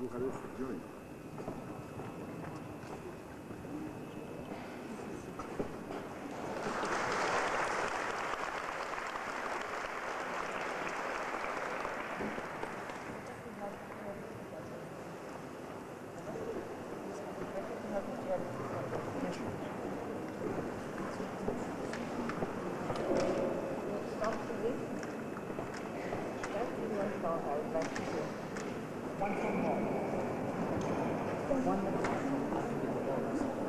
Bucharest, join. One minute.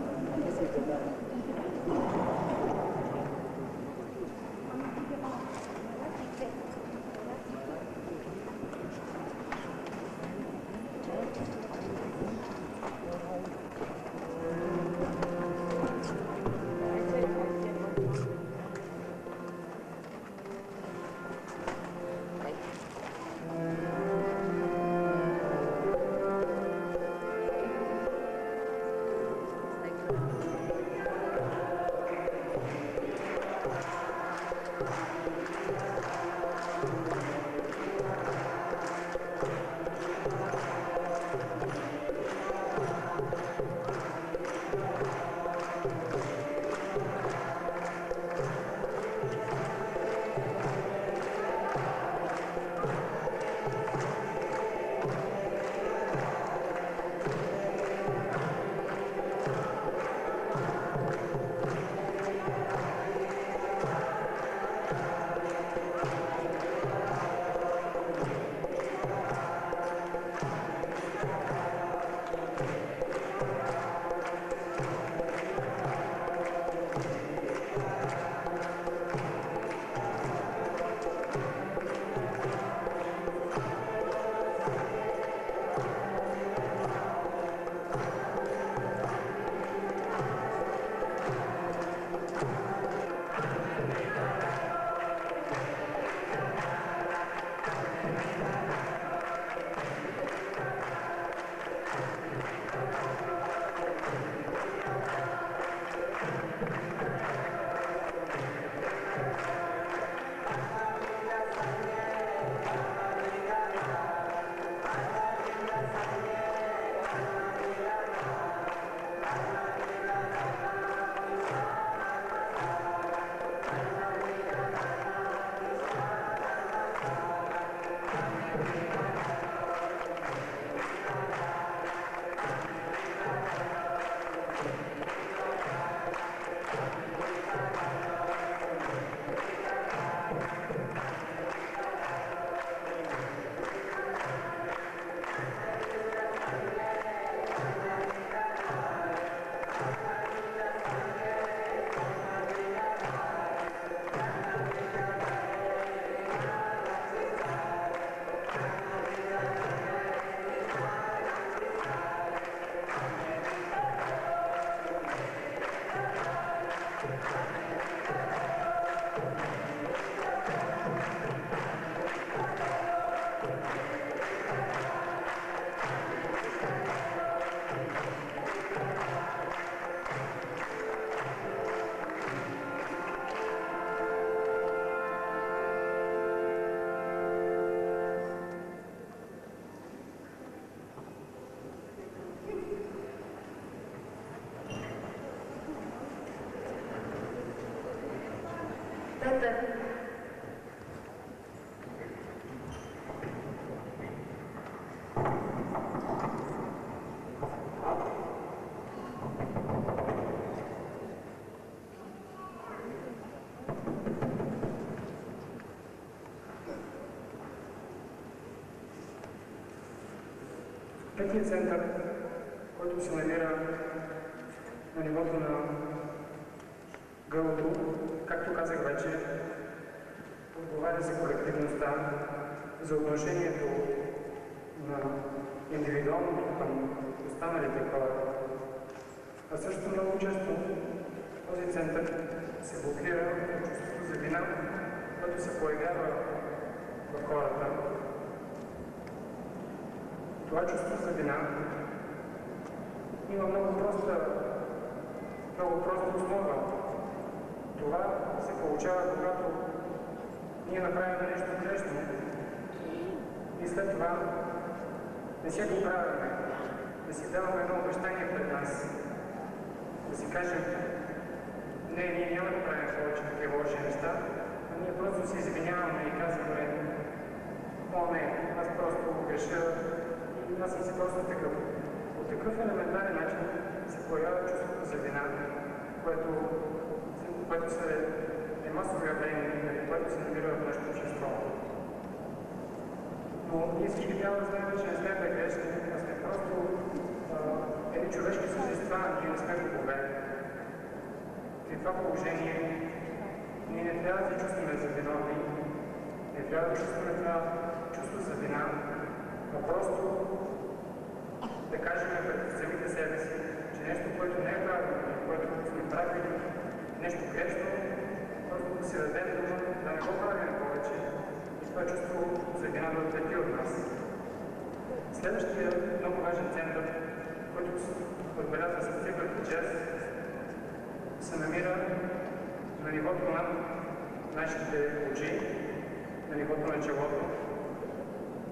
Петият център, който се намира на нивото на гърлото, както казах вече, отговаря за колективността, за отношението на индивидуалното към останалите хора. А също много често този център се блокира от чувството за вина, което се появява в хората. Това чувство за вина има много проста основа. Това се получава, когато ние направим нещо грешно и след това не се го правим, да си даваме едно обещание пред нас, да си кажем, не, ние няма да правим повече такива лоши неща, а ние просто се извиняваме и казваме, о не, аз просто греша и аз съм си просто такъв. По такъв елементарен начин се появява чувството за вина, което е масово явление, което се намира в нашето общество. Но ние всички трябва да знаем, че не сме грешни, а сме просто едни човешки същества, ние не сме богове. При това положение ние не трябва да се чувстваме за виновни, не трябва да чувстваме това чувство за вина, но просто да кажем пред самите себе си, че нещо, което не е правилно, което сме правили, нещо грешно, просто да си дадем дума, да не го правим повече и това чувство за вина да отлети от нас. Следващия много важен център, който се отбелязва с цифрата 6, се намира на нивото над нашите очи, на нивото на челото.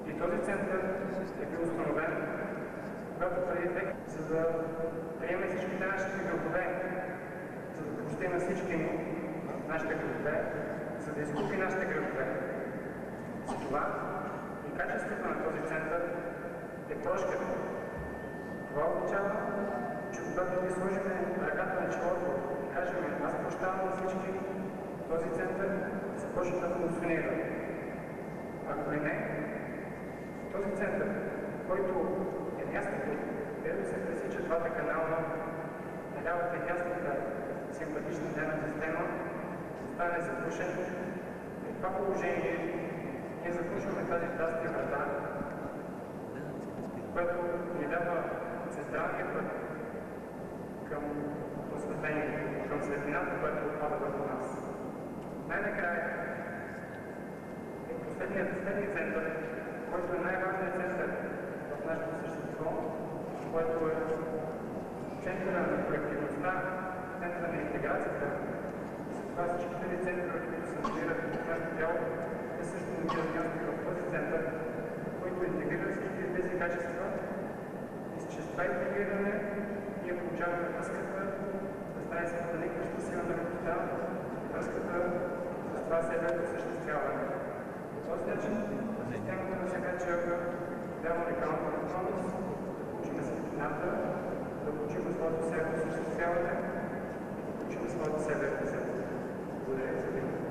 И този център е бил установен, когато преди век, за да приеме всичките нашите грехове, за да прости на всички нашите грехове, за да изкупи нашите грехове. Затова и качеството на този център е прошката. Това означава, че когато ви сложим ръката на челото и кажем, аз прощавам на всички, този център започва да функционира. Ако и не, този център, който е мястото, където се пресичат двата канала, на лявата и дясната симпатична нервна система, стане задушен. При това положение ние запушваме тази тясна врата, което ни дава централния път към осветлението, към светлината, която отпада върху нас. Най-накрая е последният център, който е най-важният център в нашето същество, което е центъра на колективността, центъра на интеграцията. Затова всичките ни центъри, които се намират в нашето тяло, те също намират място в този център, който интегрира всички тези качества и чрез това интегриране ние получаваме връзката с тази споделикваща сила на любовта, връзката с това себе осъществяване. По този начин системата на всяка човека дава уникална възможност да получим светлината, да получим своето себе осъществяване, да получим своето себе осъществяване. Благодаря ви за вниманието.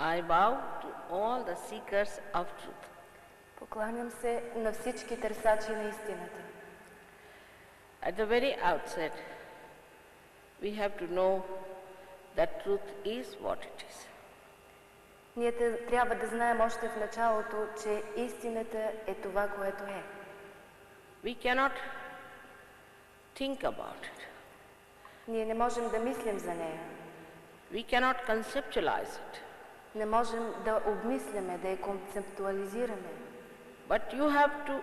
I bow to all the seekers of truth. Покланям се на всички търсачи на истината. At the very outset, we have to know that truth is what it is. Ние трябва да знаем още в началото, че истината е това, което е. We cannot think about it. Ние не можем да мислим за нея. We cannot conceptualize it. Не можем да обмисляме, да я концептуализираме. But you have to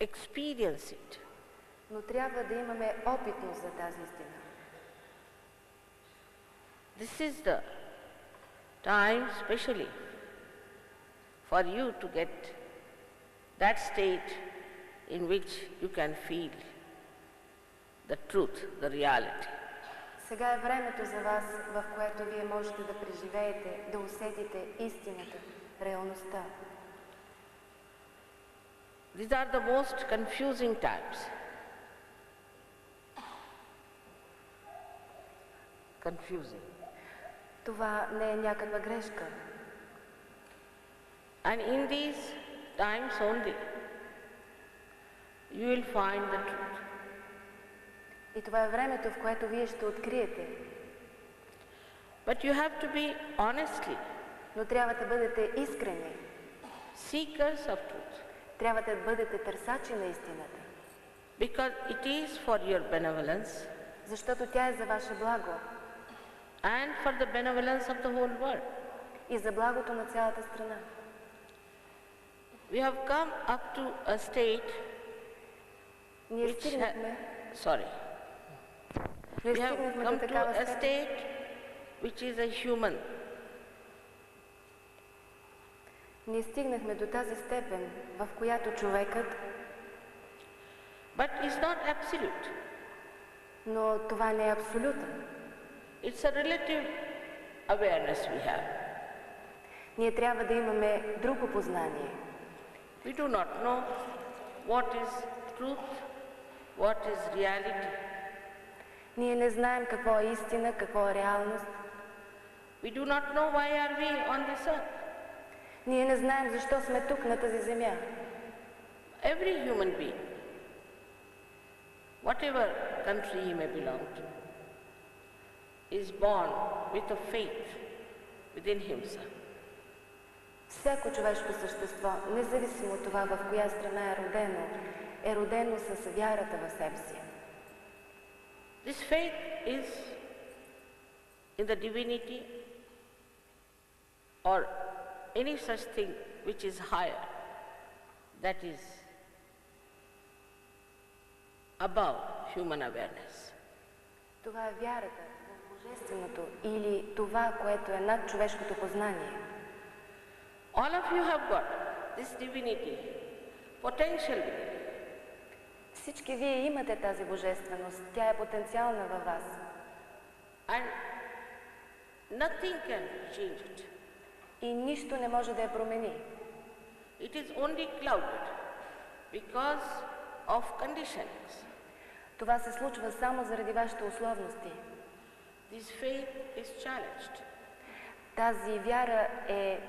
experience it. Но трябва да имаме опитност за тази истина. This is the time specially for you to get that state in which you can feel the truth, the reality. Сега е времето за вас, в което вие можете да преживеете, да усетите истината, реалността. These are the most confusing times. Confusing. Това не е някаква грешка. And in these times only, you will find the truth. И това е времето, в което вие ще откриете. But you have to be honestly Но трябва да бъдете искрени. seekers of truth. Трябва да бъдете търсачи на истината. Because it is for your benevolence Защото тя е за ваше благо. and for the benevolence of the whole world. И за благото на цялата страна. We have come up to a state Ние which стигнахме we have стигнахме come до to такава a степен, state which is a human. Ние стигнахме до тази степен, в която човекът, but is not absolute. но това не е абсолютен. It's a relative awareness we have. Ние трябва да имаме друго познание. We do not know what is truth, what is reality. Ние не знаем какво е истина, какво е реалност. We do not know why are we on this earth. Ние не знаем защо сме тук на тази земя. Every human being, whatever country he may belong to, is born with a faith within himself. Всяко човешко същество, независимо от това в коя страна е родено с вярата в себе си. This faith is in the divinity or any such thing which is higher, that is above human awareness. Това е вярата в Божественото или това, което е над човешкото познание. All of you have got this divinity, potential divinity. Всички вие имате тази божественост, тя е потенциална във вас. And nothing can change it. И нищо не може да я промени. It is only clouded because of conditionings. Това се случва само заради вашите условности. This faith is challenged. Тази вяра е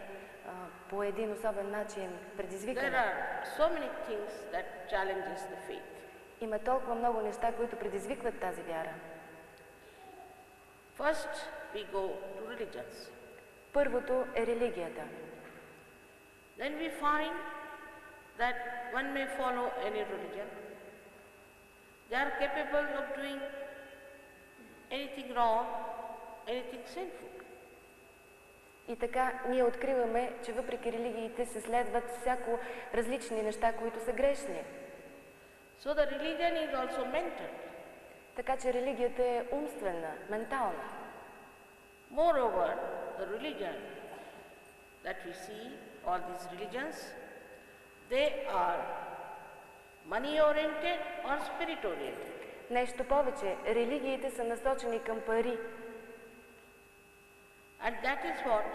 по един особен начин There предизвикана. are so many things that challenges the faith. Има толкова много неща, които предизвикват тази вяра. First, we go to religions. Първото е религията. Then we find that one may follow any religion. They are capable of doing anything wrong, anything sinful. И така ние откриваме, че въпреки религиите се следват всяко различни неща, които са грешни. So the religion is also mental. Така че религията е умствена, ментална. Moreover, the religion that we see, all these religions, they are money-oriented or spirit-oriented. Нещо повече, религиите са насочени към пари. And that is what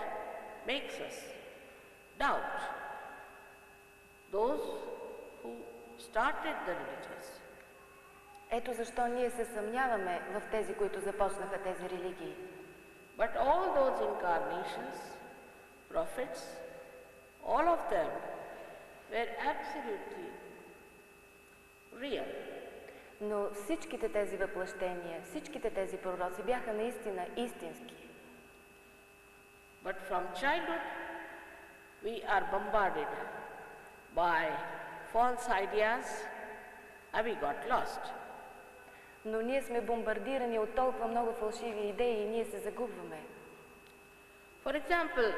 makes us doubt those who started the religions. Ето защо ние се съмняваме в тези, които започнаха тези религии. But all those incarnations, prophets, all of them were absolutely real. Но всичките тези въплъщения, всичките тези пророци бяха наистина истински. But from childhood, we are bombarded by false ideas and we got lost. Но ние сме бомбардирани от толкова много фалшиви идеи и ние се загубваме. For example,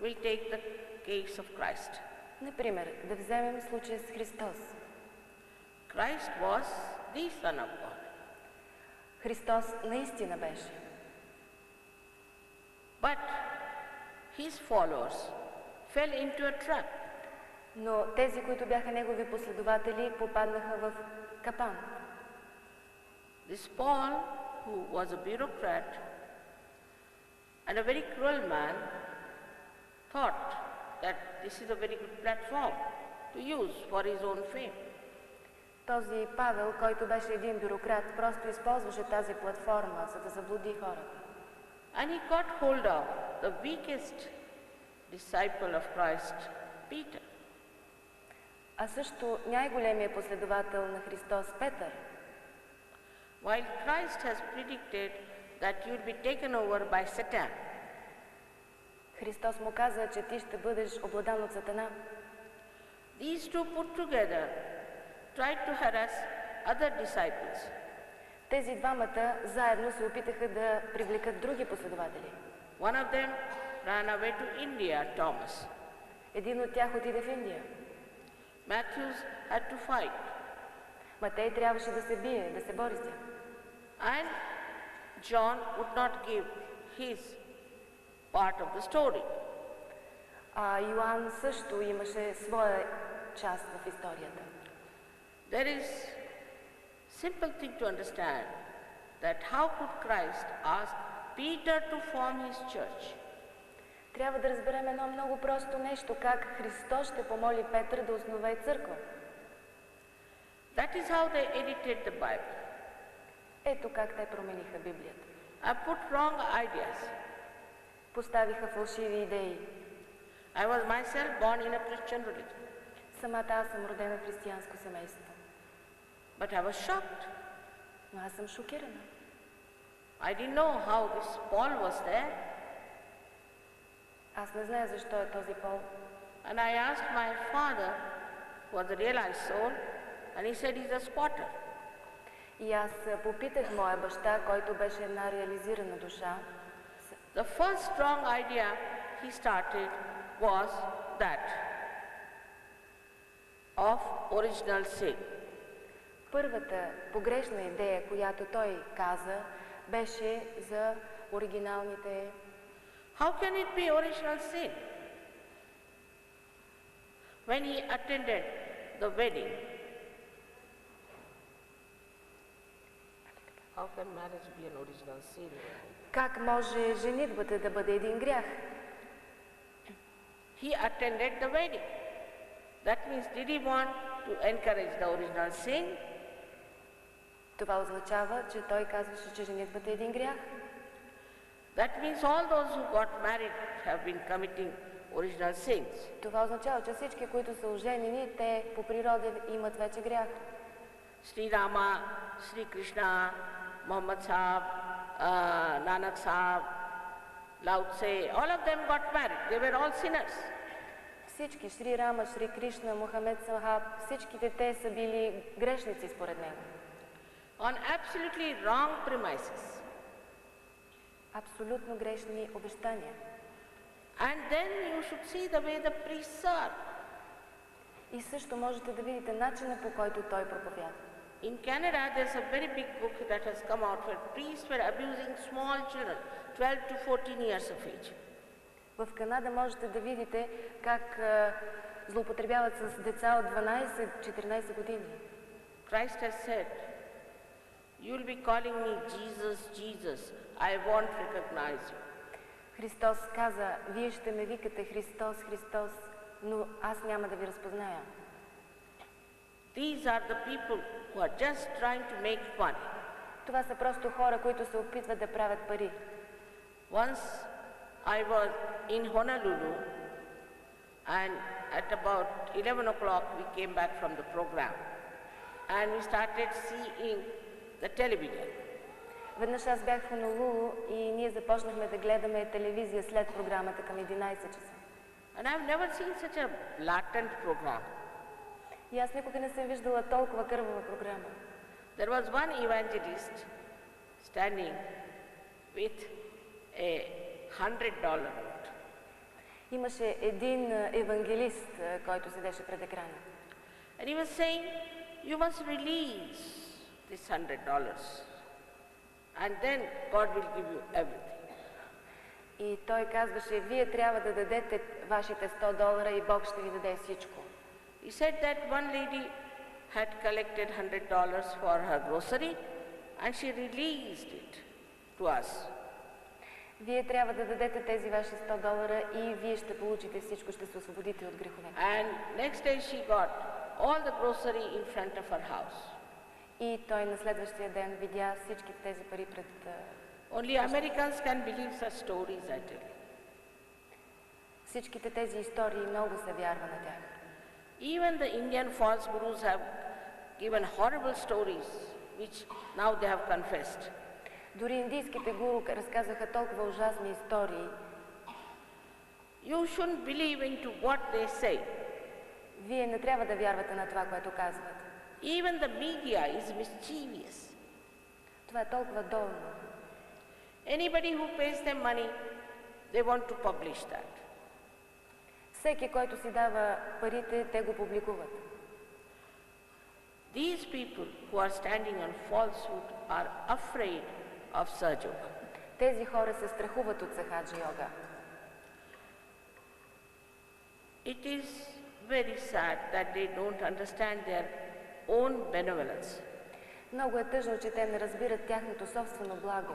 we'll take the case of Christ. Например, да вземем случая с Христос. Christ was the Son of God. Христос наистина беше. But his followers fell into a trap. Но тези, които бяха негови последователи, попаднаха в капан. This Paul, who was a bureaucrat and a very cruel man, thought that this is a very good platform to use for his own fame. Този Павел, който беше един бюрократ, просто използваше тази платформа, за да заблуди хората. And he got hold of the weakest disciple of Christ, Peter. А също най-големият последовател на Христос, Петър. While Christ has predicted that you will be taken over by Satan, Христос му каза, че ти ще бъдеш обладан от Сатана. these two put together tried to harass other disciples. Тези двамата заедно се опитаха да привлекат други последователи. One of them ran away to India, Thomas. Един от тях отиде в Индия. Matthew had to fight. Матей трябваше да се бие, да се бори с тях. And John would not give his part of the story. А Йоан също имаше своя част в историята. There is simple thing to understand that how could Christ ask Peter to form his church? Трябва да разберем едно много просто нещо, как Христос ще помоли Петър да основе църква. That is how they edited the Bible. Ето как те промениха Библията. I put wrong ideas. Поставиха фалшиви идеи. I was myself born in a Christian religion, Самата аз съм родена в християнско семейство. but I was shocked. Но аз съм шокирана. I didn't know how this Paul was there, Аз не зная защо е този Пол. and I asked my father, who was a realized soul, and he said he's a squatter. И аз попитах моя баща, който беше една реализирана душа. The first strong idea he started was that of original sin. Първата погрешна идея, която той каза, беше за оригиналните. How can it be original sin? When he attended the wedding, how can marriage be an original sin? Как може женитбата да бъде един грях? He attended the wedding. That means, did he want to encourage the original sin? Това означава, че той казваше, че женитбата е един грях. That means all those who got married have been committing original sins. Това означава, че всички, които са оженени, те по природа имат вече грях. Sri Rama, Sri Krishna, Muhammad Sahib, Nanak Sahib, Lao Tse, all of them got married. They were all sinners. Всички, Шри Рама, Шри Кришна, Мухамед Сахаб, всичките те са били грешници според него. On absolutely wrong premises. Абсолютно грешни обещания. And then you should see the way the priests are. И също можете да видите начина, по който той проповядва. In Canada, there's a very big book that has come out where priests were abusing small children, 12 to 14 years of age. В Канада можете да видите как злоупотребяват с деца от 12-14 години. Christ has said, you'll be calling me Jesus, Jesus. I won't recognize you. Христос каза, вие ще ме викате Христос, Христос, но аз няма да ви разпозная. These are the people who are just trying to make money. Това са просто хора, които се опитват да правят пари. Once I was in Honolulu, and at about 11 o'clock we came back from the program, and we started seeing the television. Веднъж аз бях в Хонолулу и ние започнахме да гледаме телевизия след програмата към 11 часа. And I've never seen such a blatant program. И аз никога не съм виждала толкова кървава програма. There was one evangelist standing with a $100 note. Имаше един евангелист, който седеше пред екрана. And he was saying, you must release this $100. And then God will give you everything. И той казваше, вие трябва да дадете вашите $100 и Бог ще ви даде всичко. He said that one lady had collected $100 for her grocery and she released it to us. Вие трябва да дадете тези ваши $100 и вие ще получите всичко, ще се освободите от греховете. And next day she got all the grocery in front of her house. И той на следващия ден видя всички тези пари пред... Only Americans can believe such stories, I tell you. Всичките тези истории много се вярва на тях. Even the Indian false gurus have given horrible stories, which now they have confessed. Дори индийските гуру разказаха толкова ужасни истории. You shouldn't believe into what they say. Вие не трябва да вярвате на това, което казват. Even the media is mischievous. Това е толкова долно. Anybody who pays them money, they want to publish that. Всеки, който си дава парите, те го публикуват. These people who are standing on falsehood are afraid of Sahaja Yoga. Тези хора се страхуват от Сахаджа йога. It is very sad that they don't understand their own benevolence. Много е тъжно, че те не разбират тяхното собствено благо.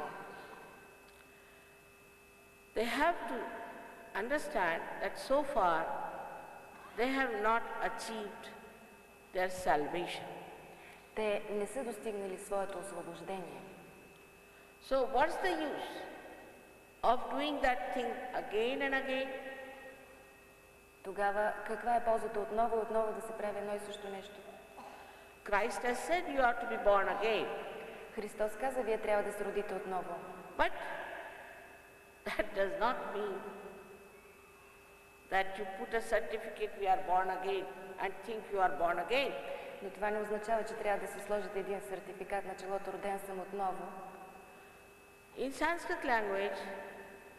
They have to understand that so far they have not achieved their salvation. Те не са достигнали своето освобождение. So what's the use of doing that thing again and again? Тогава каква е ползата отново и отново да се прави едно и също нещо? Christ has said you have to be born again. Христос каза, вие трябва да се родите отново. But that does not mean that you put a certificate we are born again and think you are born again. Но това не означава, че трябва да си сложите един сертификат на челото, роден съм отново. In Sanskrit language,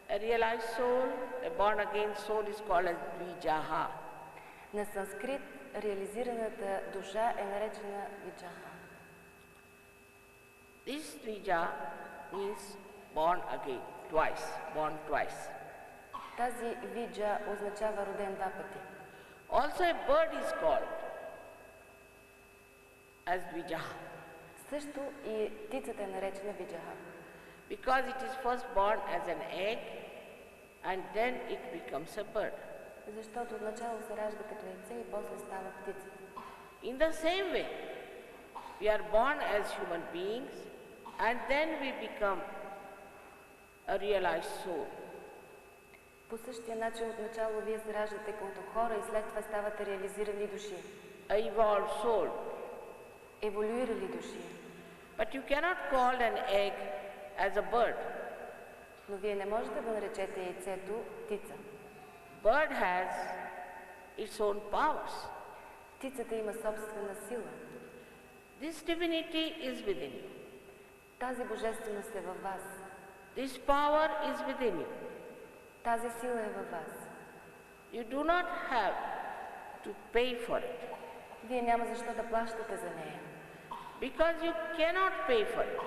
a realized soul, a born again soul is called as Dvijaha. На санскрит реализираната душа е наречена виджаха. This Dvija means born again, twice, born twice. Тази виджа означава роден два пъти. Also a bird is called as Dvijaha, Също и птицата е наречена виджаха. because it is first born as an egg and then it becomes a bird. Защото отначало се ражда като яйце и после става птица. In the same way, we are born as human beings and then we become a realized soul. По същия начин отначало вие се раждате като хора и след това ставате реализирани души. A evolved soul. Еволюирали души. But you cannot call an egg as a bird. Но вие не можете да наречете яйцето птица. Bird has its own powers. Птицата има собствена сила. This divinity is within you. Тази божественост е във вас. This power is within you. Тази сила е във вас. You do not have to pay for it. Вие няма защо да плащате за нея. Because you cannot pay for it.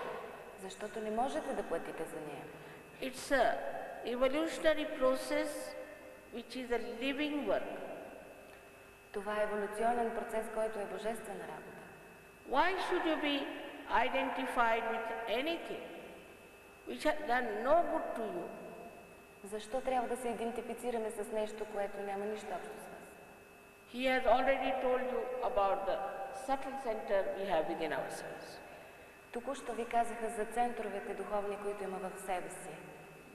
Защото не можете да платите за нея. It's a evolutionary process which is a living work. Това е еволюционен процес, който е божествена работа. Why should you be identified with anything which has done no good to you? Защо трябва да се идентифицираме с нещо, което няма нищо общо с вас? He has already told you about the subtle center we have within ourselves. Току-що ви казаха за центровете духовни, които има в себе си.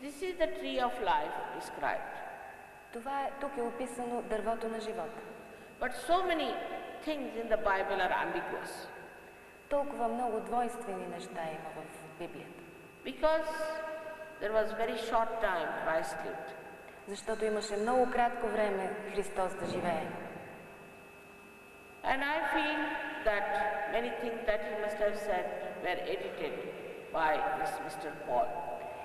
This is the tree of life described. Това е, тук е описано дървото на живота. But so many things in the Bible are ambiguous. Толкова много двойствени неща има в Библията. Because there was very short time Christ lived. Защото имаше много кратко време Христос да живее. And I feel that many things that he must have said were edited by this Mr. Paul.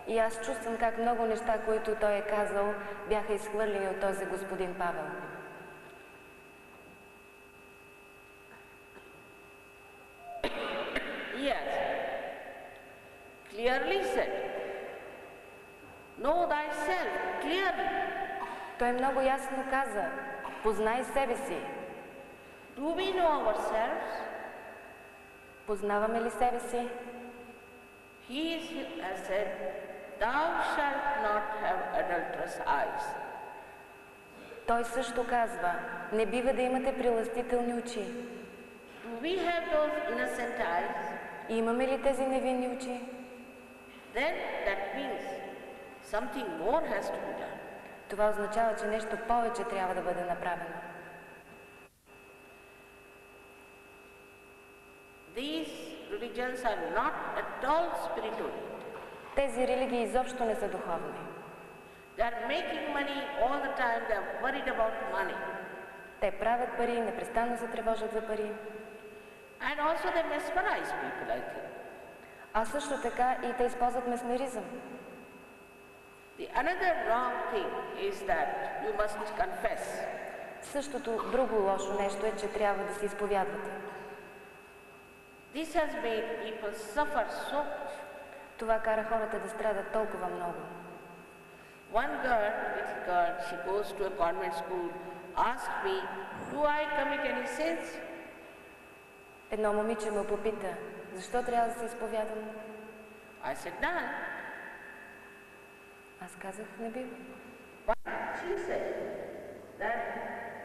И аз чувствам как много неща, които той е казал, бяха изхвърлени от този господин Павел. Yes, clearly said, know thyself clearly. Той много ясно каза, познай себе си. Do we know ourselves? Познаваме ли себе си? He has said, thou shalt not have adulterous eyes. Той също казва, не бива да имате прилъстителни очи. Do we have those innocent eyes? Имаме ли тези невинни очи? Then that means something more has to be done. Това означава, че нещо повече трябва да бъде направено. These religions are not at all spiritual. Тези религии изобщо не са духовни. They are making money all the time. They are worried about money. Те правят пари, непрестанно се тревожат за пари. And also they mesmerize people, I think. А също така и те използват месмеризъм. The another wrong thing is that you must confess. Същото друго лошо нещо е, че трябва да се изповядвате. This has made people suffer so much. Това кара хората да страдат толкова много. One girl, little girl, she goes to a convent school asked me, do I commit any sins? Едно момиче ме попита, защо трябва да се изповядвам? I said, none. Аз казах, не бива. But she said that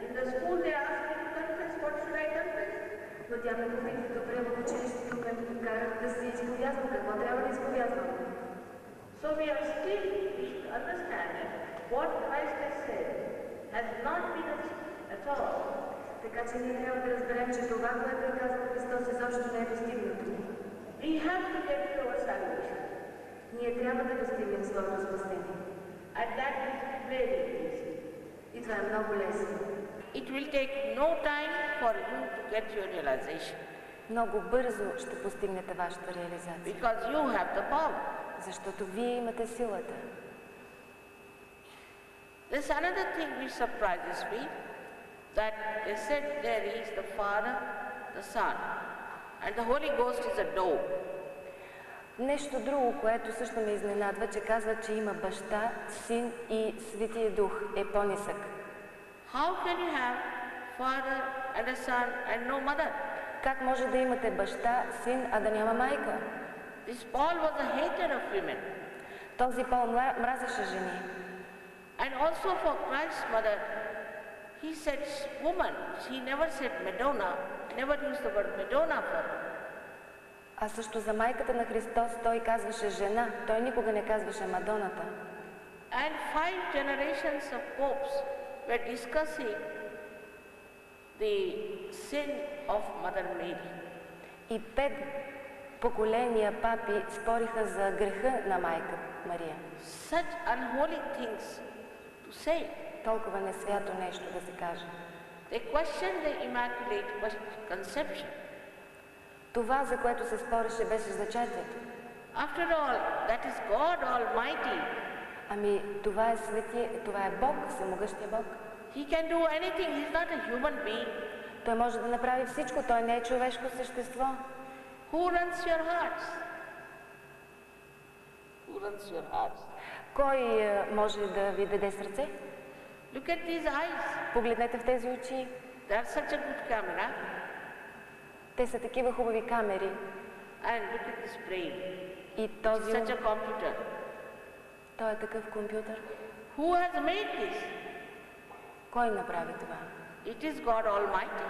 in the school they asked me to confess. What should I confess? Но тя ме попита, добре, в училището ме карат да се изповядвам. Какво трябва да изповядвам? So we are still understanding what Christ has said has not been achieved at all. Така че ние трябва да разберем, че това, което е казал Христос, изобщо не е достигнато. We have to get to our salvation. Ние трябва да достигнем своето спасение. And that is very easy. И това е много лесно. It will take no time for you to get your realization. Много бързо ще постигнете вашата реализация. Because you have the power. Защото вие имате силата. There's another thing which surprises me, that they said there is the Father, the Son, and the Holy Ghost is a door. Нещо друго, което също ме изненадва, че казва, че има баща, син и Светия Дух е по-нисък. How can you have Father and a Son and no mother? Как може да имате баща, син, а да няма майка? This Paul was a hater of women. Този Пол мразеше жени. And also for Christ's mother, he said woman. He never said Madonna, never used the word Madonna for her. А също за майката на Христос той казваше жена, той никога не казваше Мадоната. And 5 generations of popes were discussing the sin of Mother Mary. И 5 поколения папи спориха за греха на майка Мария. Such unholy things to say. Толкова несвято нещо да се каже. They questioned the Immaculate Conception. Това, за което се спореше, беше зачатието. After all, that is God Almighty. Ами, това е Бог, всемогъщия Бог. He can do anything. He's not a human being. Той може да направи всичко, той не е човешко същество. Who runs your hearts? Who runs your hearts? Кой може да ви даде сърце? Look at these eyes. Погледнете в тези очи. They are such a good camera. Те са такива хубави камери. And look at this brain. И този Such a computer. той е такъв компютър. Who has made this? Кой направи това? It is God Almighty.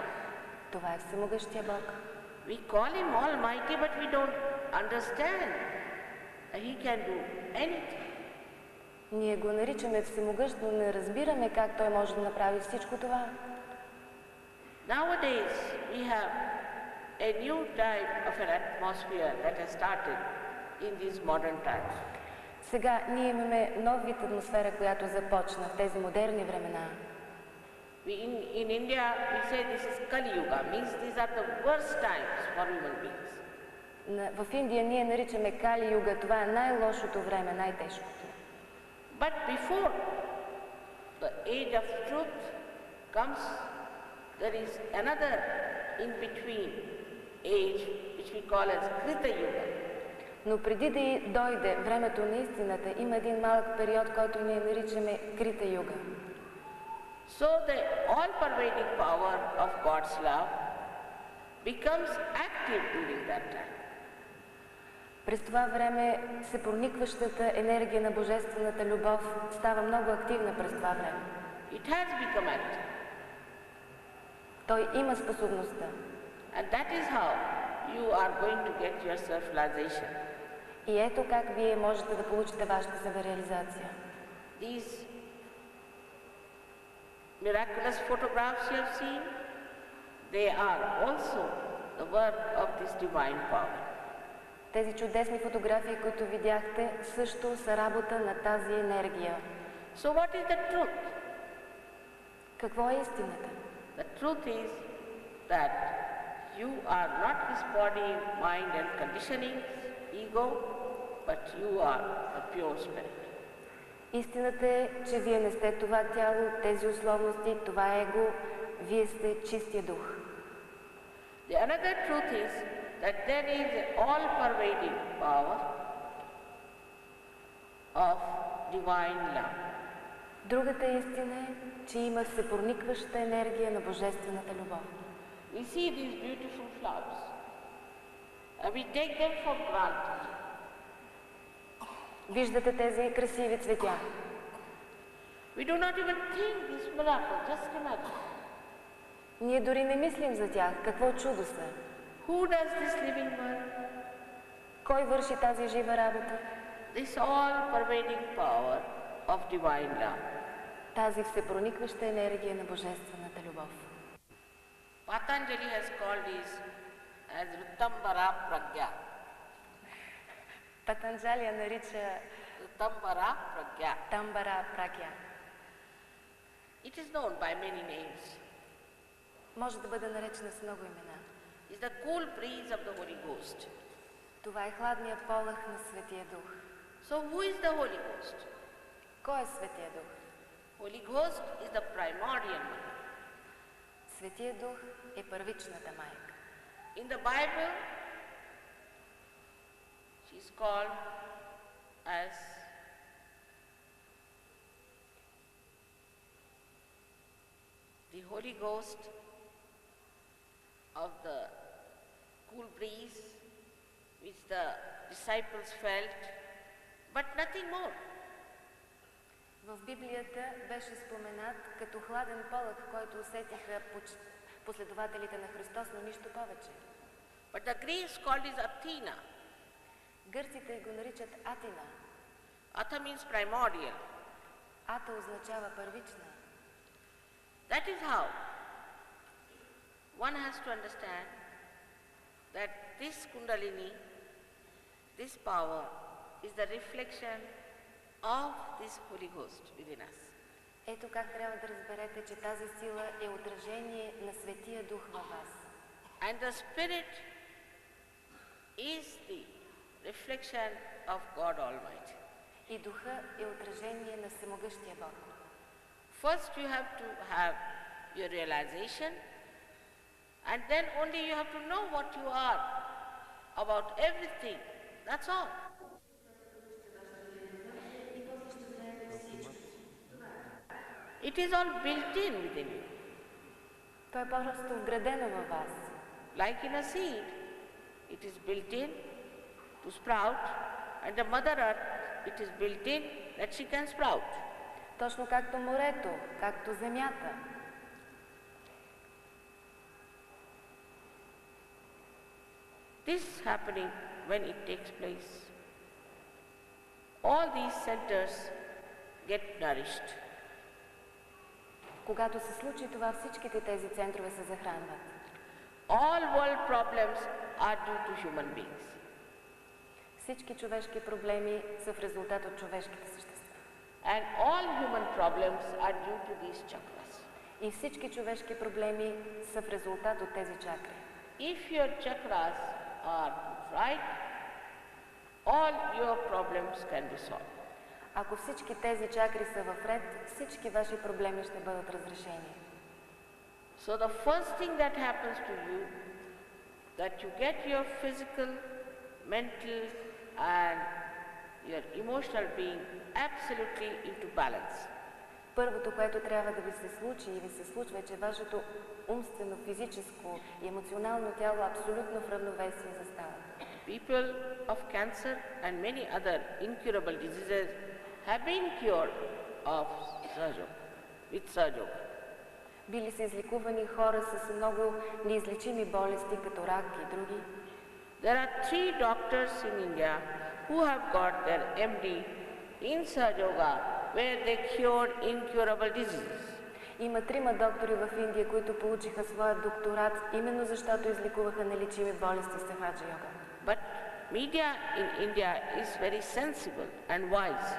Това е всемогъщия Бог. We call him Almighty, but we don't understand that he can do anything. Ние го наричаме всемогъщ, но не разбираме как той може да направи всичко това. Nowadays, we have a new type of an atmosphere that has started in these modern times. Сега ние имаме нов вид атмосфера, която започна в тези модерни времена. In India, we say this is Kali Yuga, means these are the worst times for human beings. В Индия ние наричаме Кали Юга, това е най-лошото време, най-тежкото. But before the age of truth comes, there is another in-between age which we call as Krita Yuga. Но преди да дойде времето на истината, има един малък период, който ние наричаме Крита Юга. So the all-pervading power of God's love becomes active during that time. През това време всепроникващата енергия на божествената любов става много активна през това време. It has become active. Той има способността. And that is how you are going to get your self-realization. И ето как вие можете да получите вашата самореализация. These miraculous photographs you have seen, they are also the work of this divine power. Тези чудесни фотографии, които видяхте, също са работа на тази енергия. So what is the truth? Какво е истината? The truth is that you are not this body, mind and conditioning, ego, but you are a pure spirit. Истината е, че вие не сте това тяло, тези условности, това его, вие сте чистия дух. The another truth is that there is an all-pervading power of divine love. Другата истина е, че има всепроникваща енергия на божествената любов. We see these beautiful flowers and we take them for granted. Виждате тези красиви цветя. We do not even think this miracle, just imagine. Ние дори не мислим за тях. Какво чудо са. Who does this living work? Кой върши тази жива работа? This all-pervading power of divine love. Тази всепроникваща енергия на божествената любов. Patanjali has called this as Ritambara Pragya. Патанджали я нарича Ritambara Pragya. Тамбара Прагя. It is known by many names. Може да бъде наречена с много имена. It's the cool breeze of the Holy Ghost. Това е хладният полъх на Светия Дух. So who is the Holy Ghost? Кой е Светия Дух? Holy Ghost is the primordial mother. Светия Дух е първичната майка. In the Bible, she is called as the Holy Ghost of the cool breeze which the disciples felt, but nothing more. В Библията беше споменат като хладен полъх, който усетиха последователите на Христос, но нищо повече. But the Greeks called it Athena. Гърците го наричат Атина. Atha means primordial. Ата означава първична. That is how one has to understand that this Kundalini, this power, is the reflection of this Holy Ghost within us. Ето как трябва да разберете, че тази сила е отражение на Светия Дух във вас. And the Spirit is the reflection of God Almighty. И Духа е отражение на Всемогъщия Бог. First you have to have your realization, and then only you have to know what you are about everything. That's all. It is all built in within you. То е просто вградено във вас. Like in a seed, it is built in to sprout, and the Mother Earth, it is built in that she can sprout. Точно както морето, както земята. This happening when it takes place, all these centers get nourished. Когато се случи това, всичките тези центрове се захранват. All world problems are due to human beings. Всички човешки проблеми са в резултат от човешките същества. And all human problems are due to these chakras. И всички човешки проблеми са в резултат от тези чакри. If your chakras are right, all your problems can be solved. Ако всички тези чакри са в ред, всички ваши проблеми ще бъдат разрешени. So the first thing that happens to you, that you get your physical, mental and your emotional being absolutely into balance. Първото, което трябва да ви се случи и ви се случва, е, че вашето умствено, физическо и емоционално тяло абсолютно в равновесие застават. People of cancer and many other incurable diseases have been cured of Sahaja Yoga, with Sahaja Yoga. Били са излекувани хора с много неизлечими болести, като рак и други. There are 3 doctors in India who have got their MD in Sahaja Yoga, where they cured incurable diseases. Има 3 доктори в Индия, които получиха своя докторат, именно защото излекуваха нелечими болести с Сахаджа Йога. But media in India is very sensible and wise.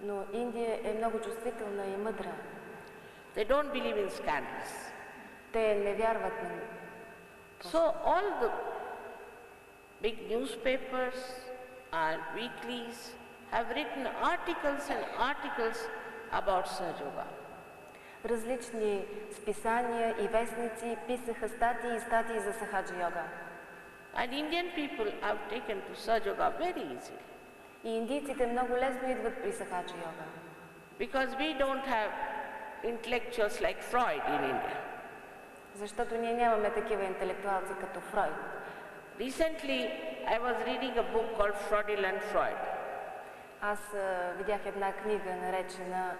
Но Индия е много чувствителна и мъдра. They don't believe in scandals. Те не вярват на... So all the big newspapers and weeklies have written articles and articles about Sahaja Yoga. Различни списания и вестници писаха статии и статии за Сахаджа Йога. And Indian people have taken to Sahaja Yoga very easily. И индийците много лесно идват при Сахаджа Йога. Because we don't have intellectuals like Freud in India. Защото ние нямаме такива интелектуалци като Фройд. Recently, I was reading a book called Fraudulent Freud. Аз видях една книга, наречена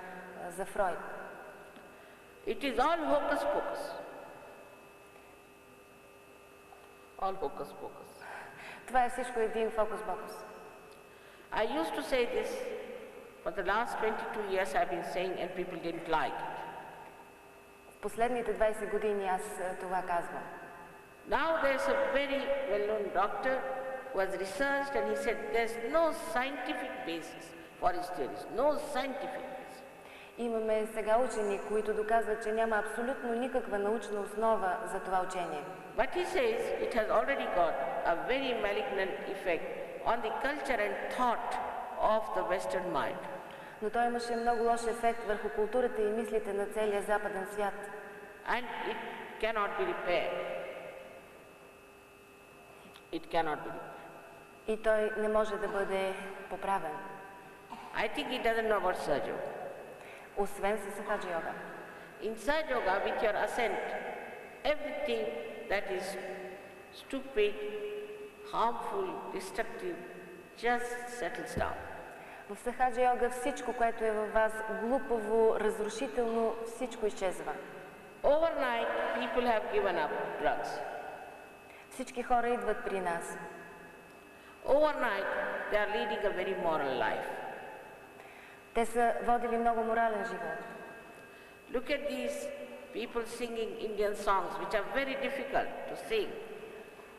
за Фройд. It is all hocus pocus. All hocus pocus. Това е всичко един фокус-бокус. I used to say this for the last 22 years I've been saying and people didn't like it. В последните 20 години аз това казвам. Now there's a very well-known doctor who has researched and he said there's no scientific basis for his theories, no scientific basis. Имаме сега учени, които доказват, че няма абсолютно никаква научна основа за това учение. But he says it has already got a very malignant effect on the culture and thought of the Western mind. Но той имаше много лош ефект върху културата и мислите на целия западен свят. And it cannot be repaired. It cannot be repaired. И той не може да бъде поправен. I think he doesn't know about Sahaja Yoga. Освен с Сахаджа йога. In Sahaja Yoga, with your ascent, everything that is stupid, harmful, destructive, just settles down. В Сахаджа йога всичко, което е във вас глупаво, разрушително, всичко изчезва. Overnight, people have given up drugs. Всички хора идват при нас. Overnight, they are leading a very moral life. Те са водили много морален живот. Look at these people singing Indian songs, which are very difficult to sing.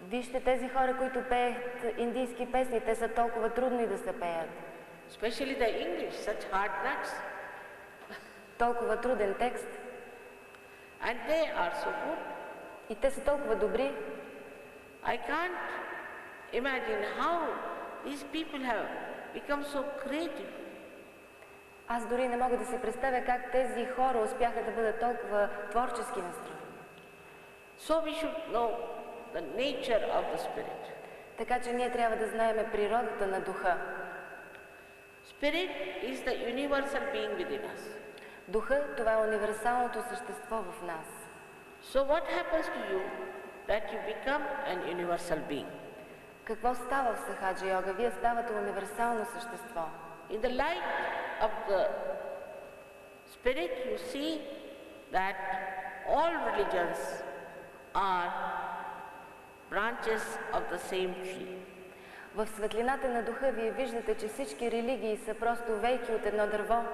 Вижте тези хора, които пеят индийски песни, те са толкова трудни да се пеят. Especially the English, such hard nuts. Толкова труден текст. And they are so good. И те са толкова добри. I can't imagine how these people have become so creative. Аз дори не мога да си представя как тези хора успяха да бъдат толкова творчески настроени. So we should know the nature of the spirit. Така че ние трябва да знаем природата на духа. Spirit is the universal being within us. Духа, това е универсалното същество в нас. So what happens to you that you become an universal being? Какво става в Сахаджа йога? Вие ставате универсално същество. In the light of the spirit, you see that all religions are branches of the same tree. В светлината на духа вие виждате, че всички религии са просто вейки от едно дърво.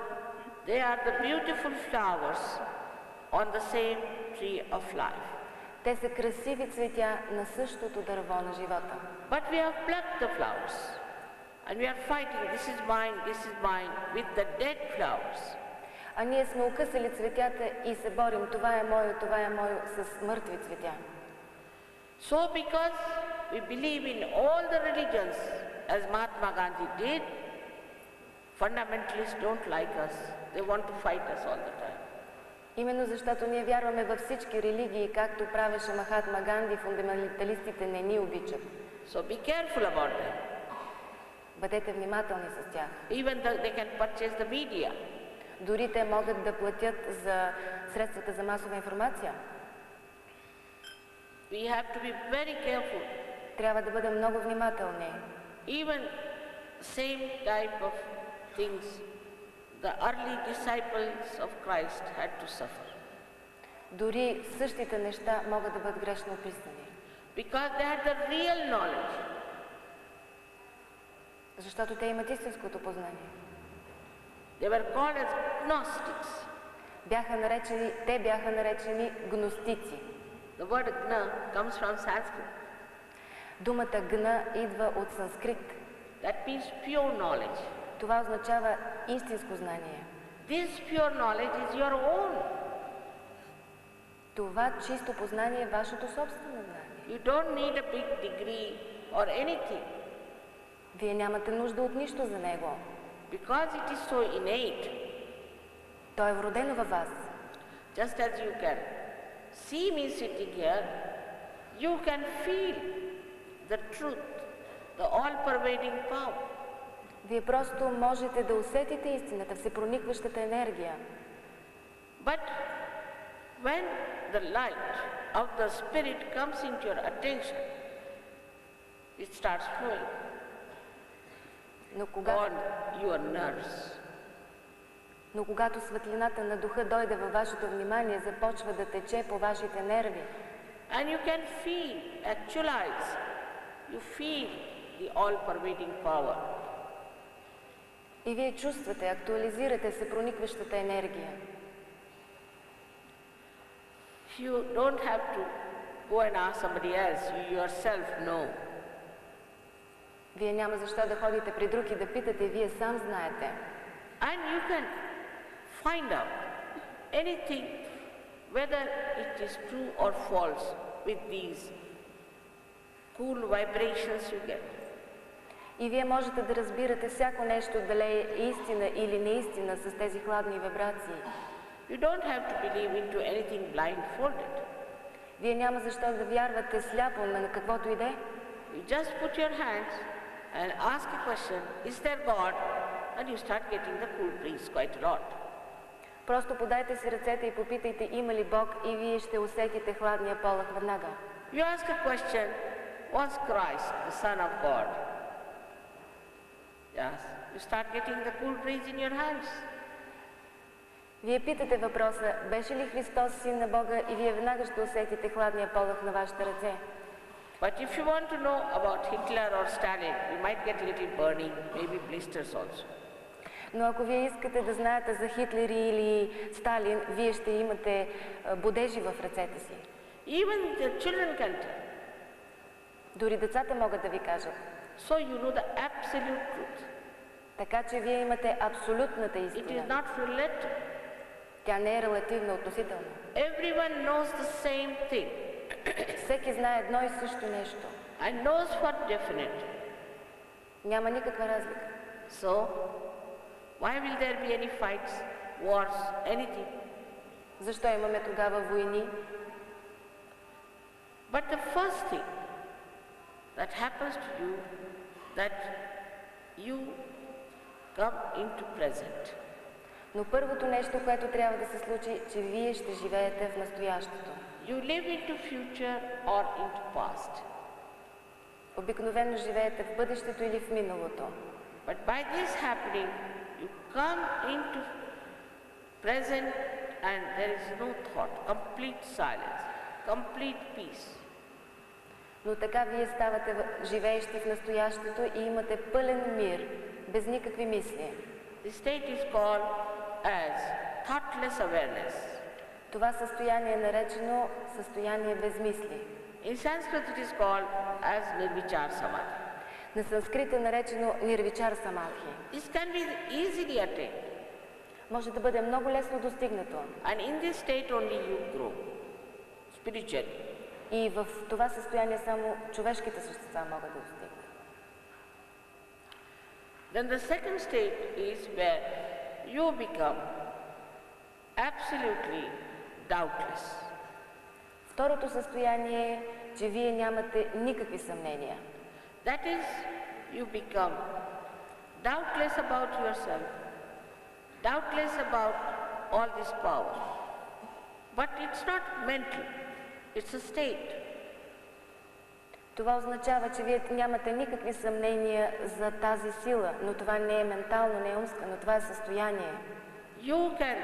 They are the beautiful flowers on the same tree of life. Те са красиви цветя на същото дърво на живота. But we have plucked the flowers and we are fighting, this is mine, with the dead flowers. А ние сме укъсали цветята и се борим, това е мое, с мъртви цветя. So because we believe in all the religions, as Mahatma Gandhi did, fundamentalists don't like us. They want to fight us all the time. Именно защото ние вярваме във всички религии, както правеше Махатма Ганди, фундаменталистите не ни обичат. So be careful about them. Бъдете внимателни с тях. Even though they can purchase the media. Дори те могат да платят за средствата за масова информация. We have to be very careful. Трябва да бъдем много внимателни. Even same type of things the early disciples of Christ had to suffer. Дори същите неща могат да бъдат грешно описани. Because they had the real knowledge. Защото те имат истинското познание. They were called as Gnostics. Те бяха наречени гностици. The word gna comes from Sanskrit. Думата гна идва от санскрит. That means pure knowledge. Това означава истинско знание. This pure knowledge is your own. Това чисто познание е вашето собствено знание. You don't need a big degree or anything. Вие нямате нужда от нищо за него. Because it is so innate. То е вродено във вас. Just as you can see me sitting here, you can feel the truth, the all-pervading power. Вие просто можете да усетите истината, всепроникващата енергия. But when the light of the spirit comes into your attention, it starts flowing Но on your nerves. когато светлината на духа дойде във вашето внимание, започва да тече по вашите нерви. And you can feel, actualize, you feel the all-pervading power. И вие чувствате, актуализирате всепроникващата енергия. You don't have to go and ask somebody else, you yourself know. Вие няма защо да ходите при друг и да питате, вие сам знаете. And you can find out anything, whether it is true or false, with these cool vibrations you get. И вие можете да разбирате всяко нещо, дали е истина или неистина с тези хладни вибрации. You don't have to believe into anything blindfolded. Вие няма защо да вярвате сляпо на каквото и да е. You just put your hands and ask a question, is there God? And you start getting the cool breeze quite a lot. Просто подайте си ръцете и попитайте, има ли Бог, и вие ще усетите хладния полъх веднага. You ask a question, was Christ the Son of God? Yes, you start getting the cool breeze in your hands. Вие питате въпроса, беше ли Христос син на Бога, и вие веднага ще усетите хладния полъх на вашите ръце. But if you want to know about Hitler or Stalin, you might get little burning, maybe blisters also. Но ако вие искате да знаете за Хитлер или Сталин, вие ще имате бодежи в ръцете си. Even the children can tell. Дори децата могат да ви кажат. So you know the absolute truth. Така че вие имате абсолютната It is истина. not relative. Тя не е релативна, относителна. Everyone knows the same thing Всеки знае едно и също нещо. and knows for definite. Няма никаква разлика. So, why will there be any fights, wars, anything? Защо имаме тогава войни? But the first thing that happens to you, that you come into present. Но първото нещо, което трябва да се случи, че вие ще живеете в настоящето. You live into future or into past. Обикновено живеете в бъдещето или в миналото. But by this happening, you come into present and there is no thought, complete silence, complete peace. Но така вие ставате живеещи в настоящето и имате пълен мир, без никакви мисли. The state is called as thoughtless awareness. Това състояние е наречено състояние без мисли. In Sanskrit it is called as Nirvichar Samadhi. На санскрит е наречено Нирвичар Самадхи. This can be easily attained. Може да бъде много лесно достигнато. And in this state only you grow spiritually. И в това състояние само човешките същества могат да достигнат. Then the second state is where you become absolutely doubtless. Второто състояние е, че вие нямате никакви съмнения. That is, you become doubtless about yourself, doubtless about all this power. But it's not mental, it's a state. Това означава, че вие нямате никакви съмнения за тази сила, но това не е ментално, не е умствено, това е състояние. You can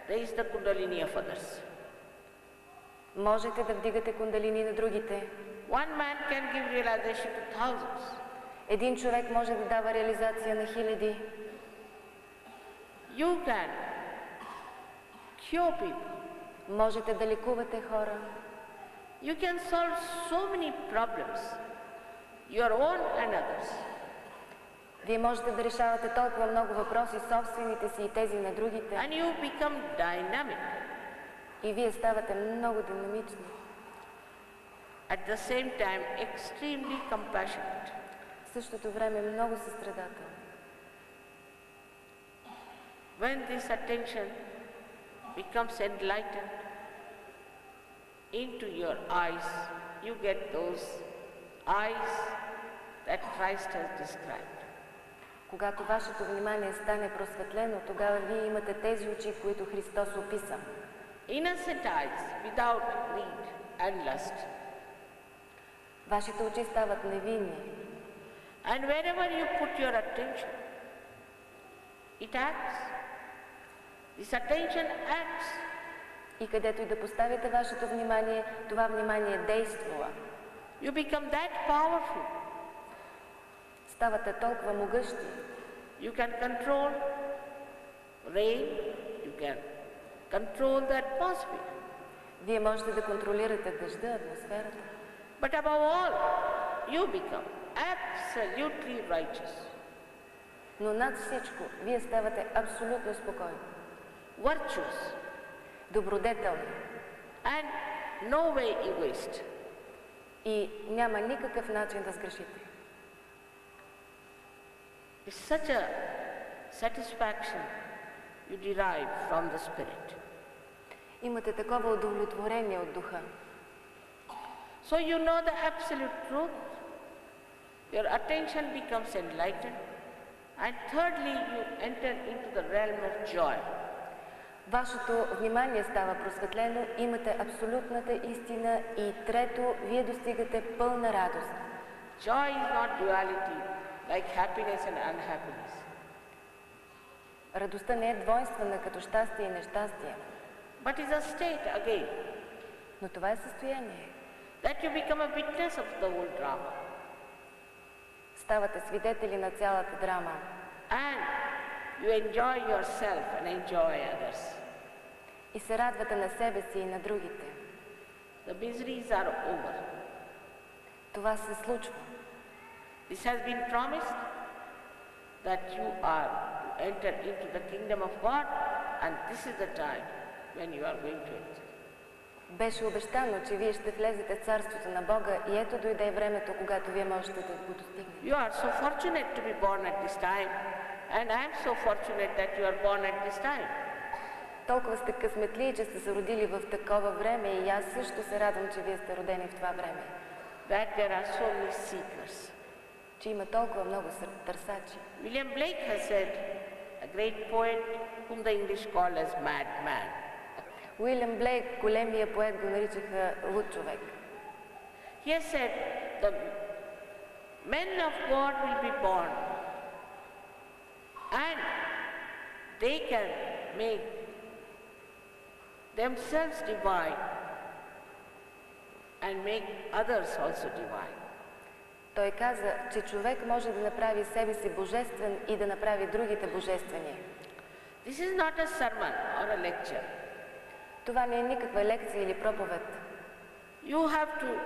raise the kundalini of others. Можете да вдигате кундалини на другите. One man can give realization to thousands. Един човек може да дава реализация на хиляди. You can cure people. Можете да лекувате хора. You can solve so many problems, your own and others. Вие можете да решавате толкова много въпроси, собствените си и тези на другите. And you become dynamic. И вие ставате много динамични. At the same time, extremely compassionate. В същото време много състрадателни. When this attention becomes enlightened into your eyes, you get those eyes that Christ has described. Когато вашето внимание стане просветлено, тогава вие имате тези очи, които Христос описа. Innocent eyes without greed and lust. Вашите очи стават невинни. And wherever you put your attention, it acts. This attention acts. И където и да поставите вашето внимание, това внимание действа. You become that powerful. Ставате толкова могъщи. You can control rain, you can control the atmosphere. Вие можете да контролирате дъжда, атмосферата. But above all, you become absolutely righteous. Но над всичко, вие ставате абсолютно спокойни. Virtuous. Добродетелни. And no way egoist. И няма никакъв начин да сгрешите. It's such a satisfaction you derive from the Spirit. Имате такова удовлетворение от духа. So you know the absolute truth, your attention becomes enlightened, and thirdly you enter into the realm of joy. Вашето внимание става просветлено, имате абсолютната истина и трето, вие достигате пълна радост. Joy is not duality like happiness and unhappiness. Радостта не е двойствена като щастие и нещастие. But is a state again. Но това е състояние. That you become a witness of the whole drama. Ставате свидетели на цялата драма. And you enjoy yourself and enjoy others. И се радвате на себе си и на другите. The miseries are over. Това се случва. This has been promised that you are to enter into the kingdom of God, and this is the time when you are going to enter. Беше обещано, че вие ще влезете в Царството на Бога и ето дойде времето, когато вие можете да го достигнете. You are so fortunate to be born at this time, and I am so fortunate that you are born at this time. Толкова сте късметли, че сте се родили в такова време и аз също се радвам, че вие сте родени в това време. That there are so many seekers. Че има толкова много търсачи. William Blake has said, a great poet whom the English call as madman. Уилям Блейк, големия поет, го наричаха луд човек. He has said, the men of God will be born, and they can make themselves divine and make others also divine. Той каза, че човек може да направи себе си божествен и да направи другите божествени. This is not a sermon or a lecture. Това не е никаква лекция или проповед. You have to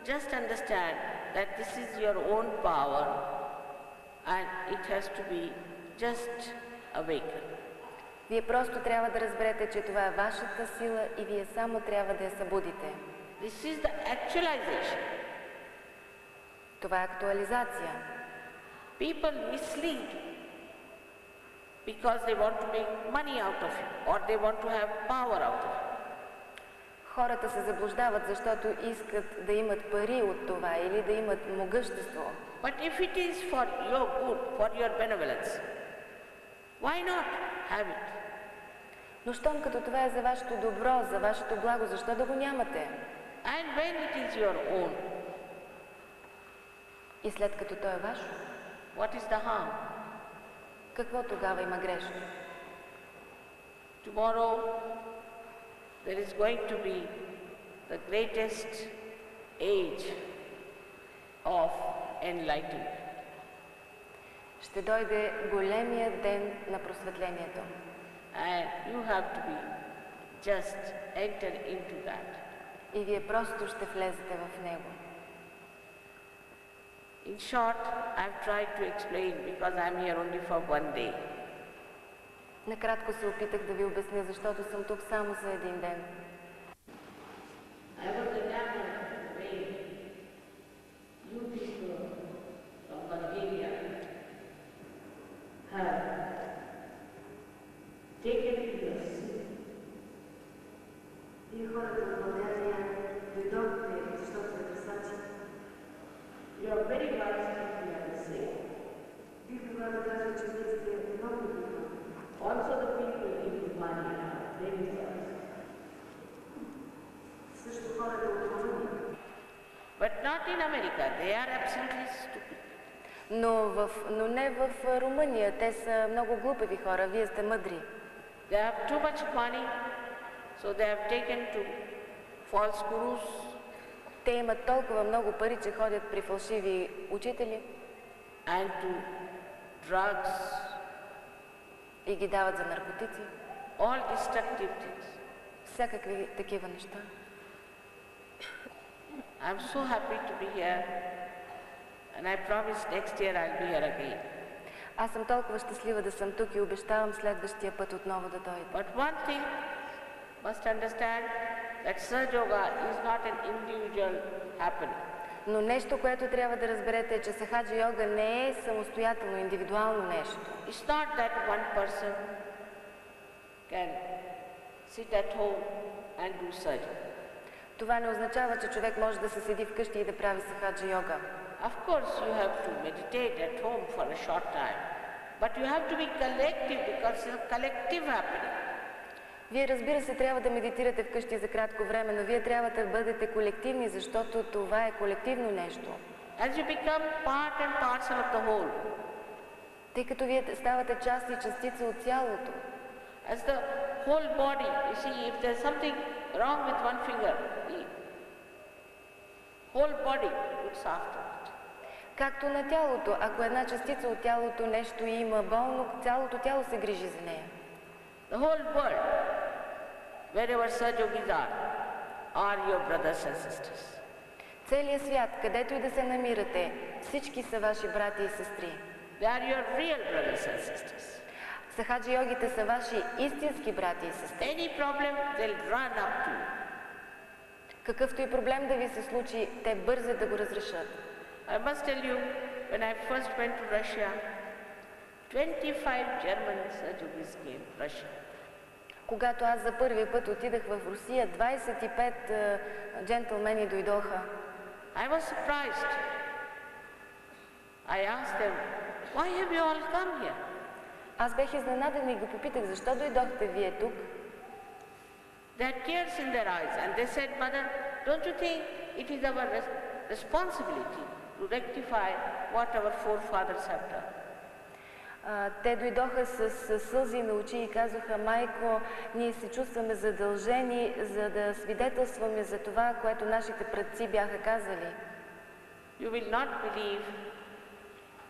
just understand that this is your own power and it has to be just awakened. Вие просто трябва да разберете, че това е вашата сила и вие само трябва да я събудите. This is the actualization. Това е актуализация. People mislead because they want to make money out of you or they want to have power out of you. Хората се заблуждават, защото искат да имат пари от това или да имат могъщество. But if it is for your good, for your benevolence, why not have it? Но щом като това е за вашето добро, за вашето благо, защо да го нямате? And when it is your own, и след като то е ваше, what is the harm? какво тогава има грешно? Tomorrow there is going to be the greatest age of enlightenment. Ще дойде големия ден на просветлението. And you have to be just enter into that. И вие просто ще влезете в него. In short, I've tried to explain because I'm here only for one day. Накратко се опитах да ви обясня, защото съм тук само за един ден. I was the captain of the way you people from Bulgaria have taken to the sea. Вие хората от България дойдохте, защото сте търсачи. You are very wise people, I say. Вие Also the people in Romania, they themselves. But not in America, they are absolutely stupid. Но не в Румъния. Те са много глупави хора. Вие сте мъдри. They have too much money, so they have taken to false gurus. Те имат толкова много пари, че ходят при фалшиви учители. And to drugs. И ги дават за наркотици. All destructive things. Всякакви такива неща. I'm so happy to be here, and I promise next year I'll be here again. Аз съм толкова щастлива да съм тук и обещавам следващия път отново да дойда. But one thing must understand that Sahaja Yoga is not an individual happening. Но нещо, което трябва да разберете е, че Сахаджа йога не е самостоятелно, индивидуално нещо. It's not that one person can sit at home and do Sahaja. Това не означава, че човек може да се седи вкъщи и да прави Сахаджа йога. Of course, you have to meditate at home for a short time, but you have to be collective because it's a collective happening. Вие, разбира се, трябва да медитирате вкъщи за кратко време, но вие трябва да бъдете колективни, защото това е колективно нещо. As you become part and parcel of the whole. Тъй като вие ставате част и частица от цялото. As the whole body, you see, if there's something wrong with one finger, the whole body looks after it. Както на тялото, ако една частица от тялото нещо има болно, цялото тяло се грижи за нея. The whole world, wherever Sahajogis are your brothers and sisters. Целият свят, където и да се намирате, всички са ваши брати и сестри. They are your real brothers and sisters. Сахаджа йогите са ваши истински брати и сестри. Any problem, they'll run up to you. Какъвто и проблем да ви се случи, те бързат да го разрешат. I must tell you, when I first went to Russia, 25 German Sahajogis came to Russia. Когато аз за първи път отидах в Русия, 25 джентълмени дойдоха. I was surprised. I asked them, why have you all come here? Аз бях изненадан и го попитах, защо дойдохте вие тук? They had tears in their eyes and they said, Mother, don't you think it is our responsibility to rectify what our forefathers have done? Те дойдоха с сълзи на очи и казаха, майко, ние се чувстваме задължени, за да свидетелстваме за това, което нашите предци бяха казали. You will not believe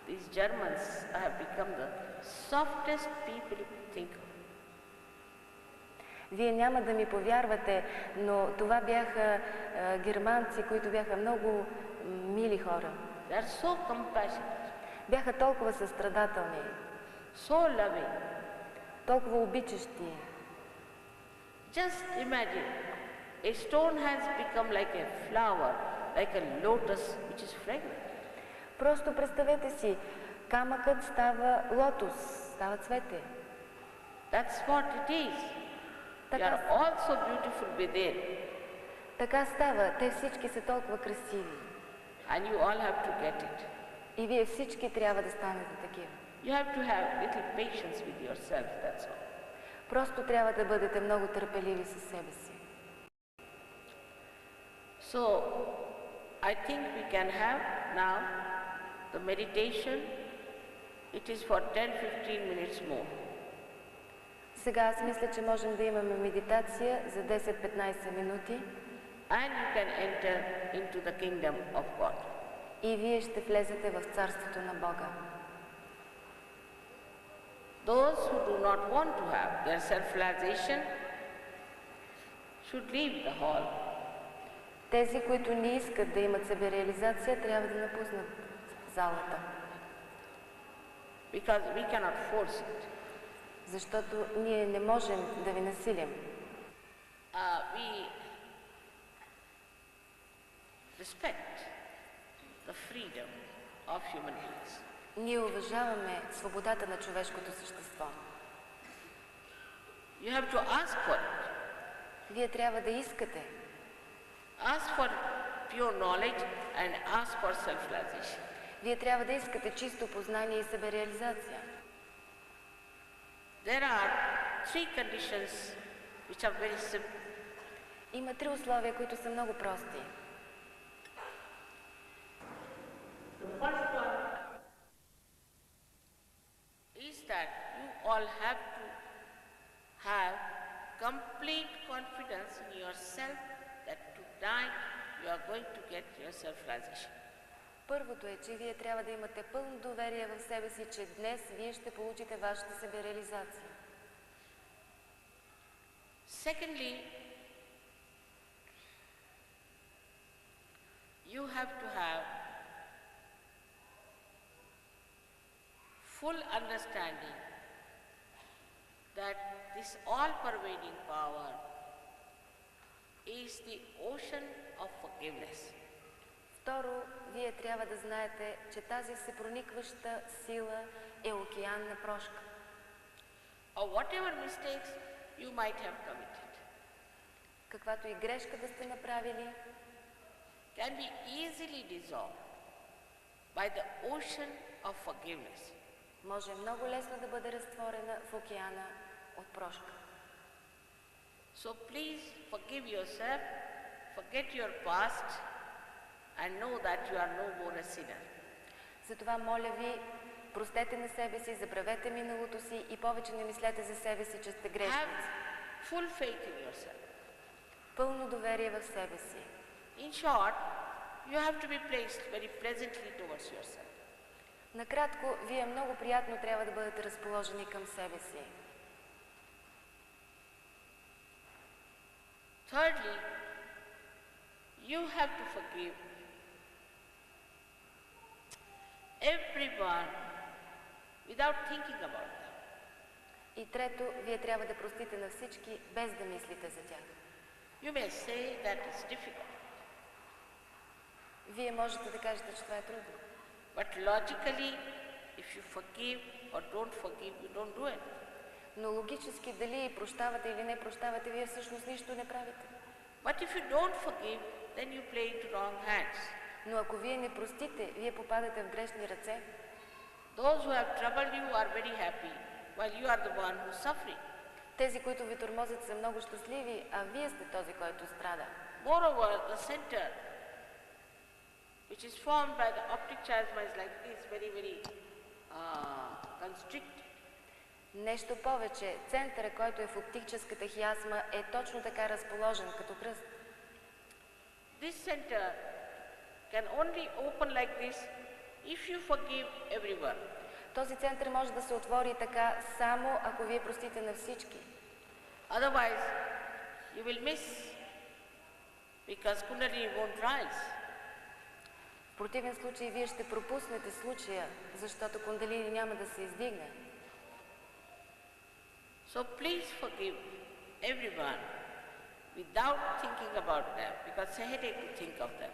these Germans have become the softest people you could think of. Вие няма да ми повярвате, но това бяха германци, които бяха много мили хора. They are so compassionate. Бяха толкова състрадателни. So loving. Толкова обичащи. Just imagine, a stone has become like a flower, like a lotus which is fragrant. Просто представете си, камъкът става лотос, става цвете. That's what it is. You are also beautiful within. Така става, те всички са толкова красиви. And you all have to get it. И вие всички трябва да станете такива. You have to have little patience with yourself, that's all. Просто трябва да бъдете много търпеливи със себе си. So, I think we can have now the meditation. It is for 10-15 minutes more. Сега аз мисля, че можем да имаме медитация за 10-15 минути. And you can enter into the kingdom of God. И вие ще влезете в царството на Бога. Those who do not want to have their self-realization should leave the hall. Тези, които не искат да имат себереализация, трябва да напуснат залата. Because we cannot force it. Защото ние не можем да ви насилим. We respect the freedom of human beings. Ние уважаваме свободата на човешкото същество. You have to ask for it. Вие трябва да искате. Ask for pure knowledge and ask for self-realization. Вие трябва да искате чисто познание и себереализация. There are three conditions which are very simple. Има три условия, които са много прости. The first one is that you all have to have complete confidence in yourself that tonight you are going to get your self-realization. Първото е, че вие трябва да имате пълно доверие в себе си, че днес вие ще получите вашата себереализация. Secondly, you have to have full understanding that this all-pervading power is the ocean of forgiveness. Второ, вие трябва да знаете, че тази всепроникваща сила е океан на прошка. Or whatever mistakes you might have committed Каквато и грешка да сте направили, can be easily dissolved by the ocean of forgiveness. може много лесно да бъде разтворена в океана от прошка. So please forgive yourself, forget your past, and know that you are no more a sinner. Затова моля ви, простете на себе си, забравете миналото си и повече не мислете за себе си, че сте Have грешници. full faith in yourself. Пълно доверие в себе си. In short, you have to be placed very pleasantly towards yourself. Накратко, вие много приятно трябва да бъдете разположени към себе си. Thirdly, you have to forgive everyone without thinking about them. И трето, вие трябва да простите на всички, без да мислите за тях. You may say that it's difficult, Вие можете да кажете, че това е трудно. but logically, if you forgive or don't forgive, you don't do it. Но логически, дали прощавате или не прощавате, вие всъщност нищо не правите. But if you don't forgive, then you play into wrong hands. Но ако вие не простите, вие попадате в грешни ръце. Those who have troubled you are very happy, while you are the one who's suffering. Тези, които ви тормозят, са много щастливи, а вие сте този, който страда. Moreover, the center, which is formed by the optic chiasma, is like this, very, very constricted. Нещо повече, центъра, който е в оптическата хиазма, е точно така разположен, като кръст. This center can only open like this if you forgive everyone. Този център може да се отвори така, само ако вие простите на всички. Otherwise, you will miss, because Kundalini won't rise. В противен случай вие ще пропуснете случая, защото кундалини няма да се издигне. So please forgive everyone without thinking about them, because it's a headache to think of them.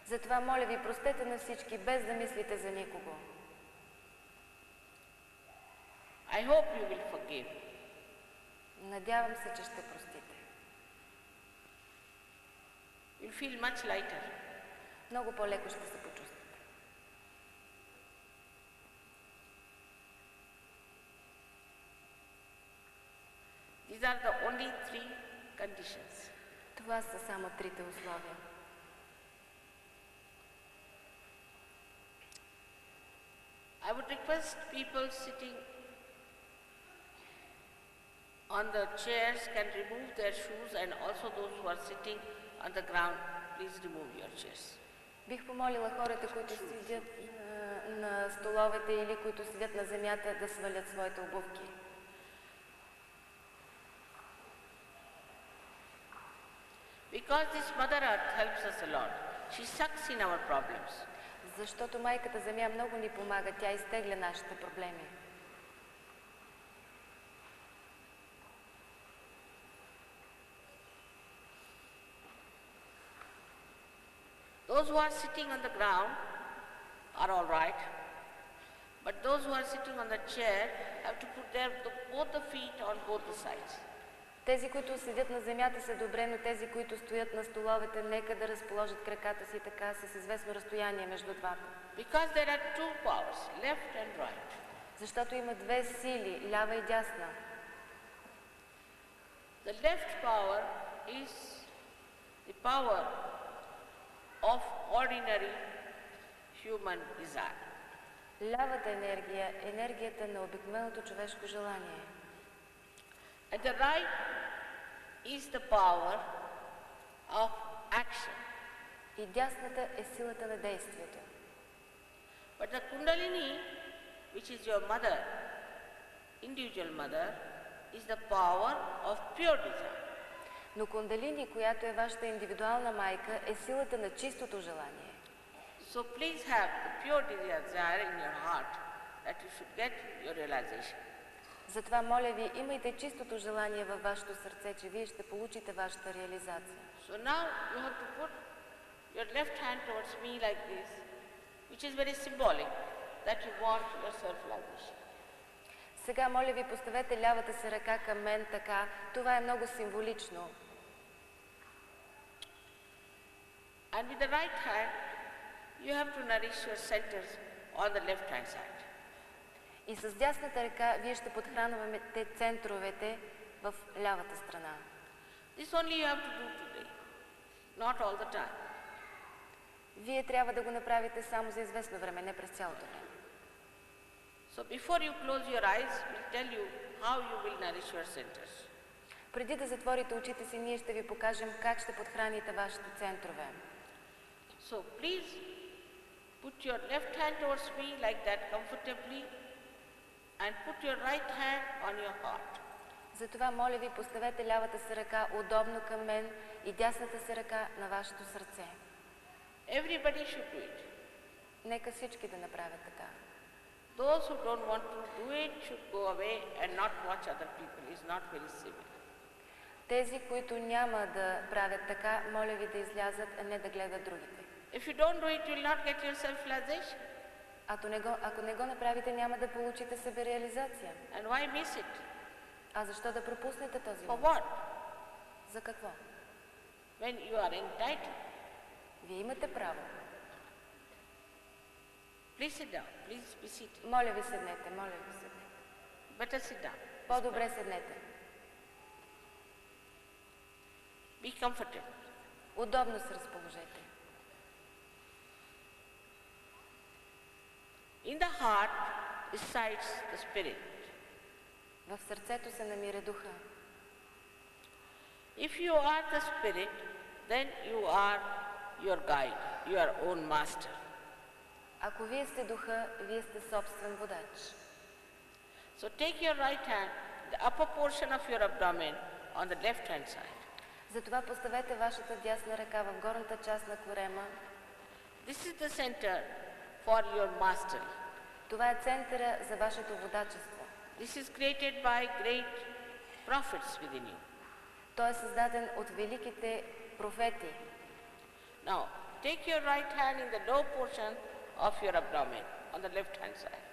Затова, моля ви, простете на всички, без да мислите за никого. I hope you will forgive. Надявам се, че ще простите. You'll feel much lighter. Много по-леко ще се почувствате. These are the only three conditions. Това са само трите условия. I would request people sitting on the chairs can remove their shoes, and also those who are sitting on the ground, please remove your chairs. Бих помолила хората, които седят на столовете или които седят на земята, да свалят своите обувки. Because this Mother Earth helps us a lot. She sucks in our problems. Защото майката Земя много ни помага, тя изтегля нашите проблеми. Those who are sitting on the ground are all right, but those who are sitting on the chair have to put both the feet on both the sides. Тези, които седят на земята, са добре, но тези, които стоят на столовете, нека да разположат краката си така с известно разстояние между двата. Because there are two powers, left and right. Защото има две сили, лява и дясна. The left power is the power of ordinary human desire. Лявата енергия е енергията на обикновеното човешко желание. And the right is the power of action. И дясната е силата на действието. But the Kundalini, which is your mother, individual mother, is the power of pure desire. Но Кундалини, която е вашата индивидуална майка, е силата на чистото желание. So please have the pure desire in your heart that you should get your realization. Затова, моля ви, имайте чистото желание във вашето сърце, че вие ще получите вашата реализация. So now you have to put your left hand towards me like this, which is very symbolic that you want your self-realization. Сега, моля ви, поставете лявата си ръка към мен така. Това е много символично. And with the right hand, you have to nourish your centers on the left-hand side. И с дясната ръка вие ще подхранвате центровете в лявата страна. This only you have to do today, not all the time. Вие трябва да го направите само за известно време, не през цялото време. So before you close your eyes, we'll tell you how you will nourish your centers. Преди да затворите очите си, ние ще ви покажем как ще подхраните вашите центрове. So please put your left hand towards me like that comfortably and put your right hand on your heart. Затова, моля ви, поставете лявата си ръка удобно към мен и дясната си ръка на вашето сърце. Everybody should do it. Нека всички да направят така. Those who don't want to do it should go away and not watch other people. It's not very civil. Тези, които няма да правят така, моля ви да излязат, а не да гледат другите. If you don't do it, you will not get your self-realization. Ако не го направите, няма да получите себереализация. And why miss it? А защо да пропуснете този For момент? what? За какво? When you are entitled. Вие имате право. Please sit down. Please be seated. Моля ви, седнете, моля ви, седнете. Better sit down. По-добре седнете. Be comfortable. Удобно се разположете. In the heart resides the spirit. В сърцето се намира духа. If you are the spirit, then you are your guide, your own master. Ако вие сте духа, вие сте собствен водач. So take your right hand, the upper portion of your abdomen on the left hand side. Затова поставете вашата дясна ръка в горната част на корема. This is the center for your mastery. Това е центъра за вашето водачество. This is created by great prophets within you. Той е създаден от великите профети. Now, take your right hand in the low portion of your abdomen on the left hand side.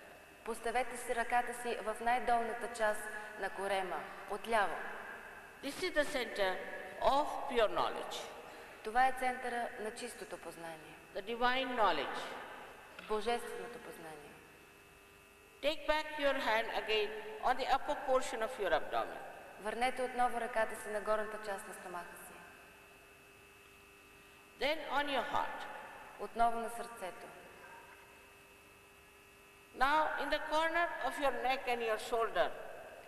Поставете си ръката си в най-долната част на корема, отляво. This is the center of pure knowledge, Това е центъра на чистото познание, the divine knowledge. божественото познание. Take back your hand again on the upper portion of your abdomen. Върнете отново ръката си на горната част на стомаха си. Then on your heart. Отново на сърцето. Now in the corner of your neck and your shoulder,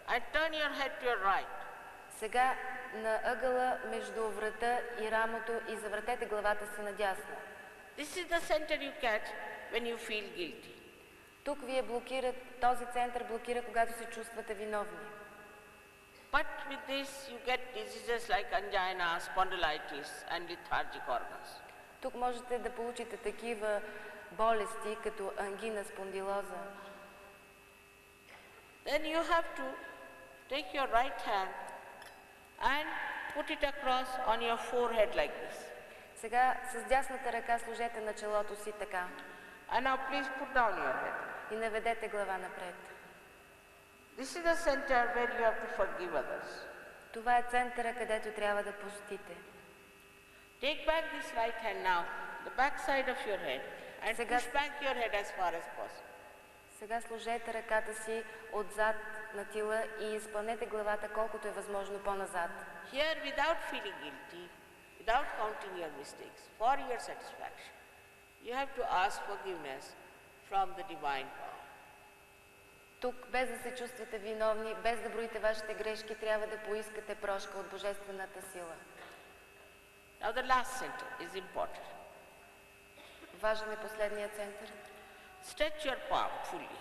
and turn your head to your right. Сега на ъгъла между врата и рамото и завъртете главата си надясно. This is the center you catch when you feel guilty. Тук вие този център блокира, когато се чувствате виновни. But with this you get diseases like angina, spondylitis and lethargic organs. Тук можете да получите такива болести, като ангина, спондилоза. Then you have to take your right hand and put it across on your forehead like this. Сега с дясната ръка сложете на челото си така. And now please put down your head. И наведете глава напред. This is the center where you have to forgive others. Това е центъра, където трябва да посетите. Take back this right hand now, the back side of your head, and push back your head as far as possible. Сега сложете ръката си отзад на тила и изпълнете главата колкото е възможно по-назад. Here, without feeling guilty, without counting your mistakes, for your satisfaction, you have to ask forgiveness from the divine power. Тук, без да се чувствате виновни, без да броите вашите грешки, трябва да поискате прошка от Божествената сила. Now the last center is important. Важен е последният център. Stretch your palm fully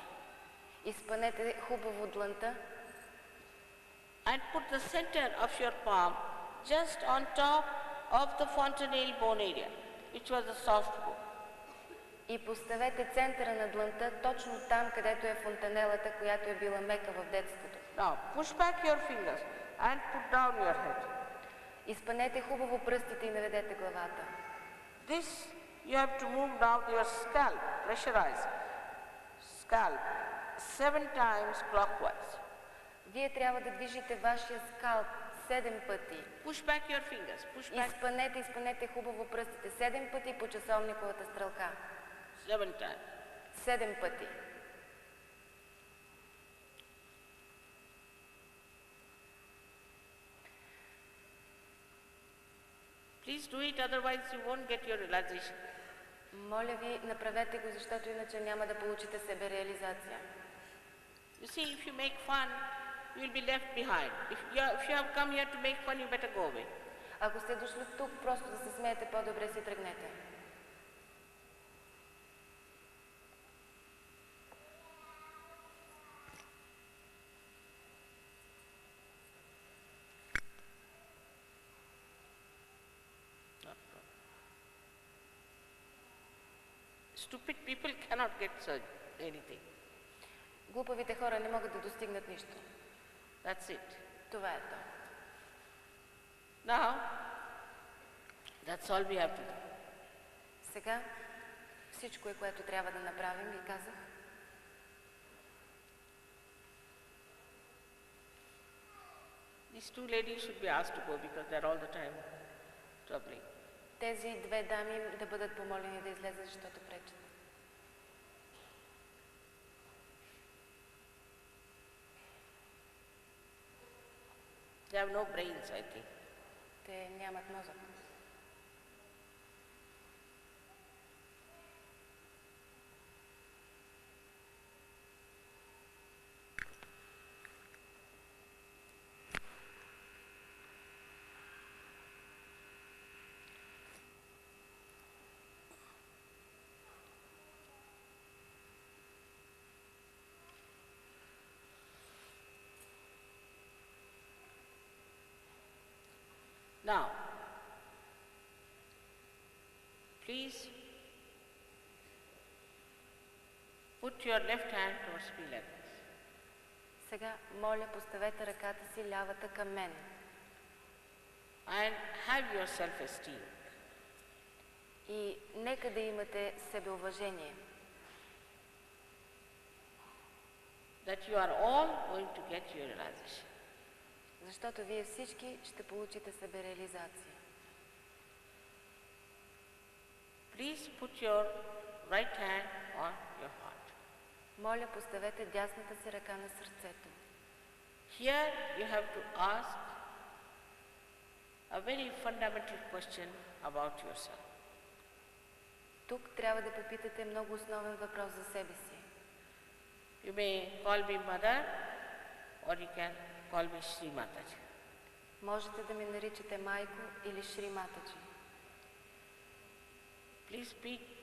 Изпънете хубаво длънта and put the center of your palm just on top of the fontanelle bone area, which was the soft bone. и поставете центъра на длънта точно там, където е фонтанелата, която е била мека в детството. Now push back your fingers and put down your head. Изпънете хубаво пръстите и наведете главата. This you have to move now your scalp, pressurize scalp 7 times clockwise. Вие трябва да движите вашия скалп 7 пъти. Push back your fingers, push back Изпънете хубаво пръстите 7 пъти по часовниковата стрелка. 7 times. 7 пъти. Please do it, otherwise you won't get your realization. Моля ви, направете го, защото иначе няма да получите себереализация. You see, if you make fun, you will be left behind. If you have come here to make fun, you better go away. Ако сте дошли тук просто да се смеете, по-добре си тръгнете. Stupid people cannot get anything. Глупавите хора не могат да достигнат нищо. That's it. Това е то. Now, that's all we have to do. Сега всичко е, което трябва да направим, ви казах. These two ladies should be asked to go because they're all the time troubling. Тези две дами да бъдат помолени да излезат, защото пречат. They have no brains, I think. Те нямат мозък. Now, please put your left hand towards me like this. Сега, моля, поставете ръката си лявата към мен. And have your self-esteem. И нека да имате себеуважение. That you are all going to get your realization. Защото вие всички ще получите себереализация. Please put your right hand on your heart. Моля, поставете дясната си ръка на сърцето. Here you have to ask a very fundamental question about yourself. Тук трябва да попитате много основен въпрос за себе си. You may call me mother or you can call me Shri Mataji. Можете да ме наричате майко или Шри Матаджи. Please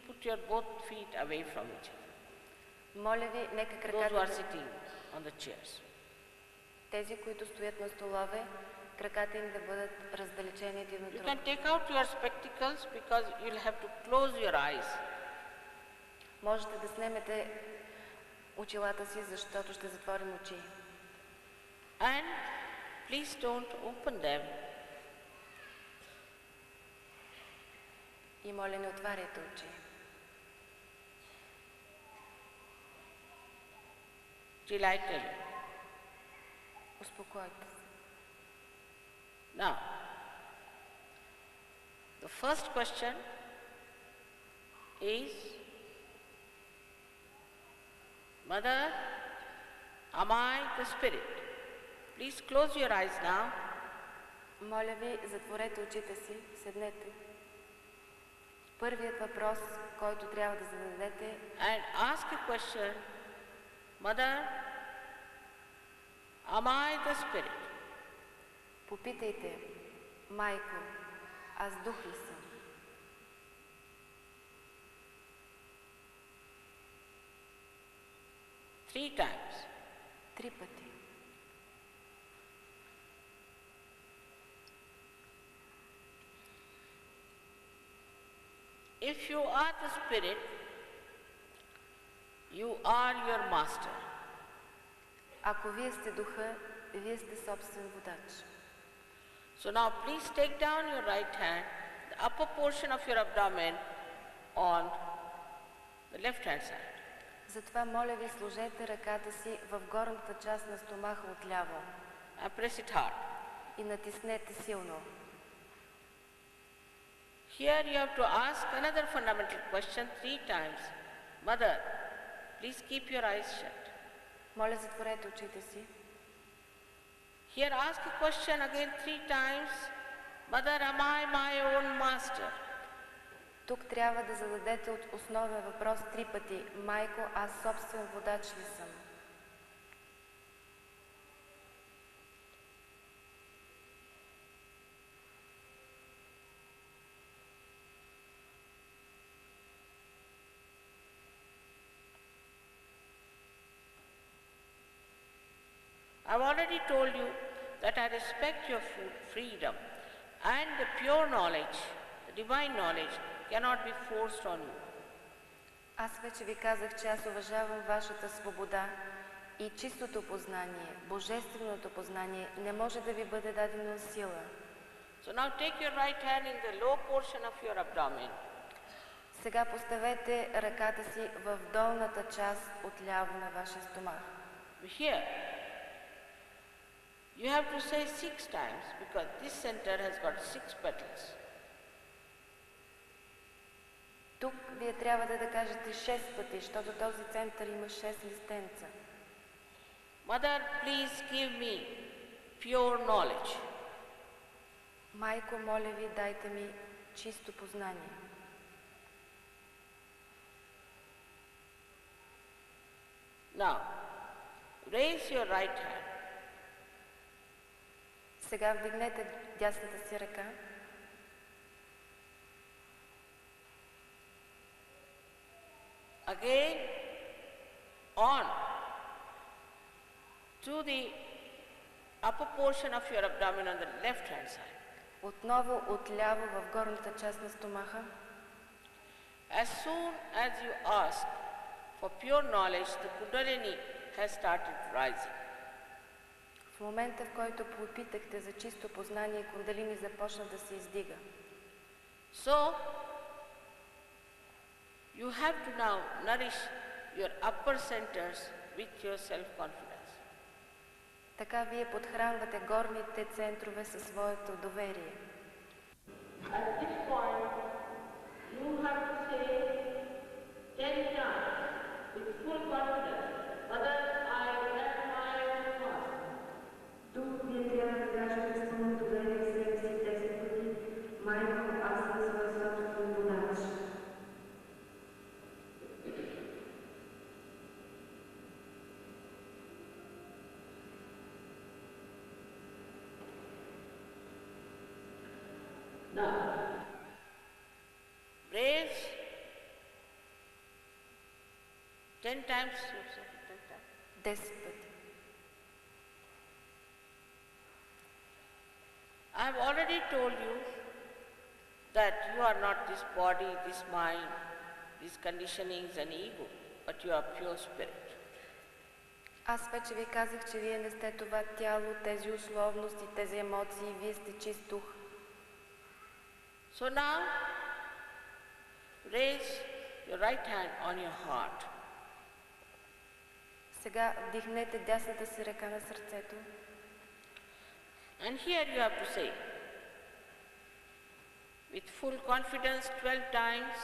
put your both feet away from each other. Моля ви, нека Those краката who are да... sitting on the chairs. Тези, които стоят на столове, краката им да бъдат раздалечени един от You друг. can take out your spectacles because you'll have to close your eyes. Можете да снемете очилата си, защото ще затворим очи. And please don't open them. И моля, не отваряйте очи. Till I tell you. Успокойте се. Now, the first question is, Mother, am I the spirit? Please close your eyes now. Моля ви, затворете очите си, седнете. Първият въпрос, който трябва да зададете, And ask a question, Mother, am I the spirit? попитайте, майко, аз дух ли съм? Three times. 3 пъти. If you are the spirit, you are your master. Ако вие сте духа, вие сте собствен водач. So now please take down your right hand, the upper portion of your abdomen on the left hand side. Затова моля ви, сложете ръката си в горната част на стомаха отляво And press it hard. и натиснете силно. Here you have to ask another fundamental question 3 times. Mother, please keep your eyes shut. Моля, затворете очите си. Here ask a question again 3 times. Mother, am I my own master? Тук трябва да зададете от основен въпрос 3 пъти. Майко, аз собствен водач ли съм? I've already told you that I respect your freedom and the pure knowledge, the divine knowledge, cannot be forced on you. Аз вече ви казах, че аз уважавам вашата свобода и чистото познание, божественото познание не може да ви бъде дадено сила. So now take your right hand in the low portion of your abdomen. Сега поставете ръката си в долната част отляво на вашия стомах. Here, you have to say 6 times because this center has got 6 petals. Тук вие трябва да кажете 6 пъти, защото този център има 6 листенца. Mother, please give me pure knowledge. Майко, моля ви, дайте ми чисто познание. Now, raise your right hand. Сега вдигнете дясната си ръка. Again, on to the upper portion of your abdomen on the left hand side. Отново отляво в горната част на стомаха. As soon as you ask for pure knowledge, the Kundalini has started rising. В момента, в който попитахте за чисто познание, кундалини започна да се издига. So, you have to now nourish your upper centers with your self-confidence. Така вие подхранвате горните центрове със своето доверие. At this point, you have to say 10 times with full confidence, Mother, I am my own master. Тук вие трябва да кажете с пълно доверие в себе си 10 пъти. Майко, аз съм своя собствен водач. Now, raise 10 times. 10 пъти. I have already told you that you are not this body, this mind, these conditionings and ego, but you are pure spirit. Аз вече ви казах, че вие не сте това тяло, тези условности, тези емоции, вие сте чист дух. So now, raise your right hand on your heart. Сега вдихнете дясната си ръка на сърцето. And here you have to say, with full confidence 12 times,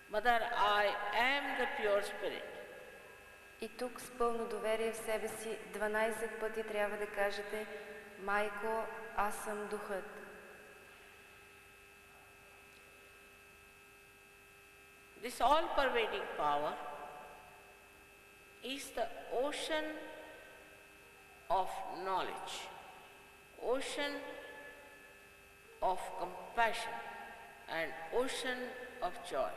Mother, I am the pure spirit. И тук с пълно доверие в себе си 12 пъти трябва да кажете: Майко, аз съм духът. This all-pervading power is the ocean of knowledge, ocean of compassion and ocean of joy.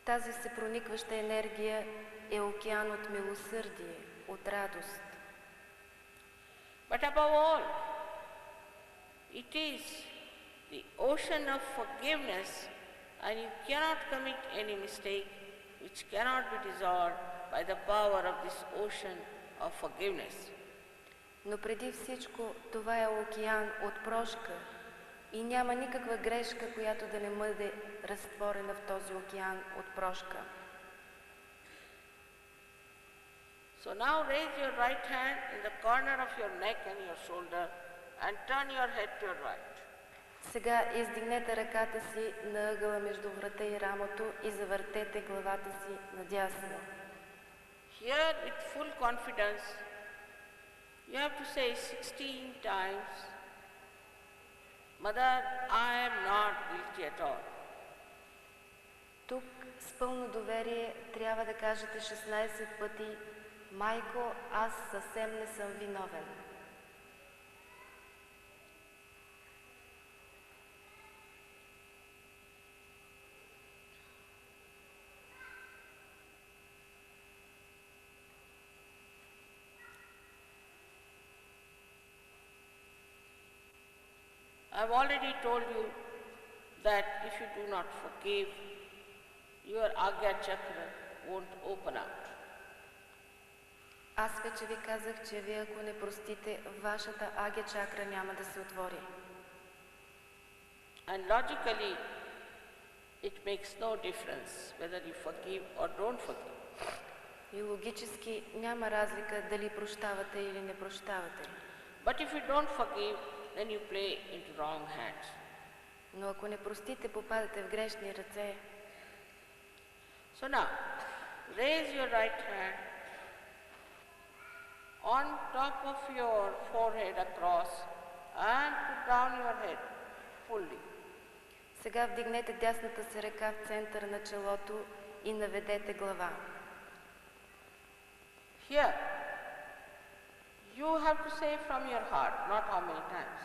Тази всепроникваща енергия е океан от милосърдие, от радост. But above all, it is the ocean of forgiveness, and you cannot commit any mistake which cannot be dissolved by the power of this ocean of forgiveness. Но преди всичко това е океан от прошка и няма никаква грешка, която да не бъде разтворена в този океан от прошка. So now raise your right hand in the corner of your neck and your shoulder and turn your head to your right. Сега издигнете ръката си на ъгъла между врата и рамото и завъртете главата си надясно. Here with full confidence, you have to say 16 times, Mother, I am not guilty at all. Тук с пълно доверие трябва да кажете 16 пъти: Майко, аз съвсем не съм виновен. I've already told you that if you do not forgive, your Agya Chakra won't open out. Аз вече ви казах, че вие ако не простите, вашата Агя чакра няма да се отвори. And logically, it makes no difference whether you forgive or don't forgive. И логически няма разлика дали прощавате или не прощавате. But if you don't forgive, then you play into wrong hands. Но ако не простите, попадате в грешни ръце. So now, raise your right hand on top of your forehead across and put down your head fully. Сега вдигнете дясната си ръка в центъра на челото и наведете глава. Here, you have to say from your heart, not how many times.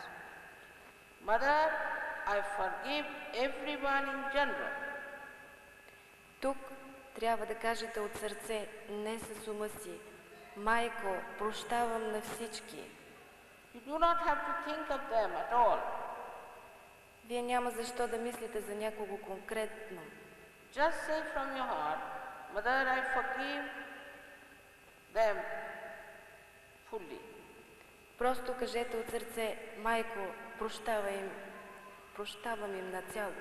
Mother, I forgive everyone in general. Тук трябва да кажете от сърце, не с ума си: Майко, прощавам на всички. You do not have to think of them at all. Вие няма защо да мислите за някого конкретно. Just say from your heart, Mother, I forgive them fully. Просто кажете от сърце: Майко, прощавам им нацяло.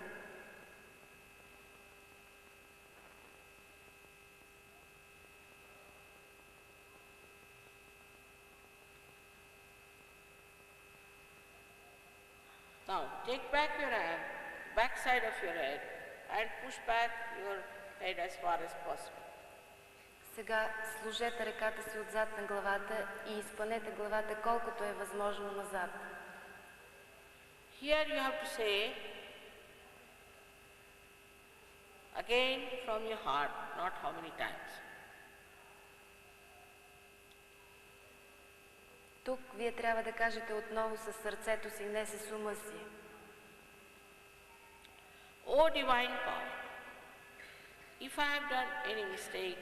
Now, take back your hand, back side of your head, and push back your head as far as possible. Сега сложете ръката си отзад на главата и изпънете главата колкото е възможно назад. Here you have to say, again from your heart, not how many times. Тук вие трябва да кажете отново със сърцето си, не с ума си. O divine power, if I have done any mistake,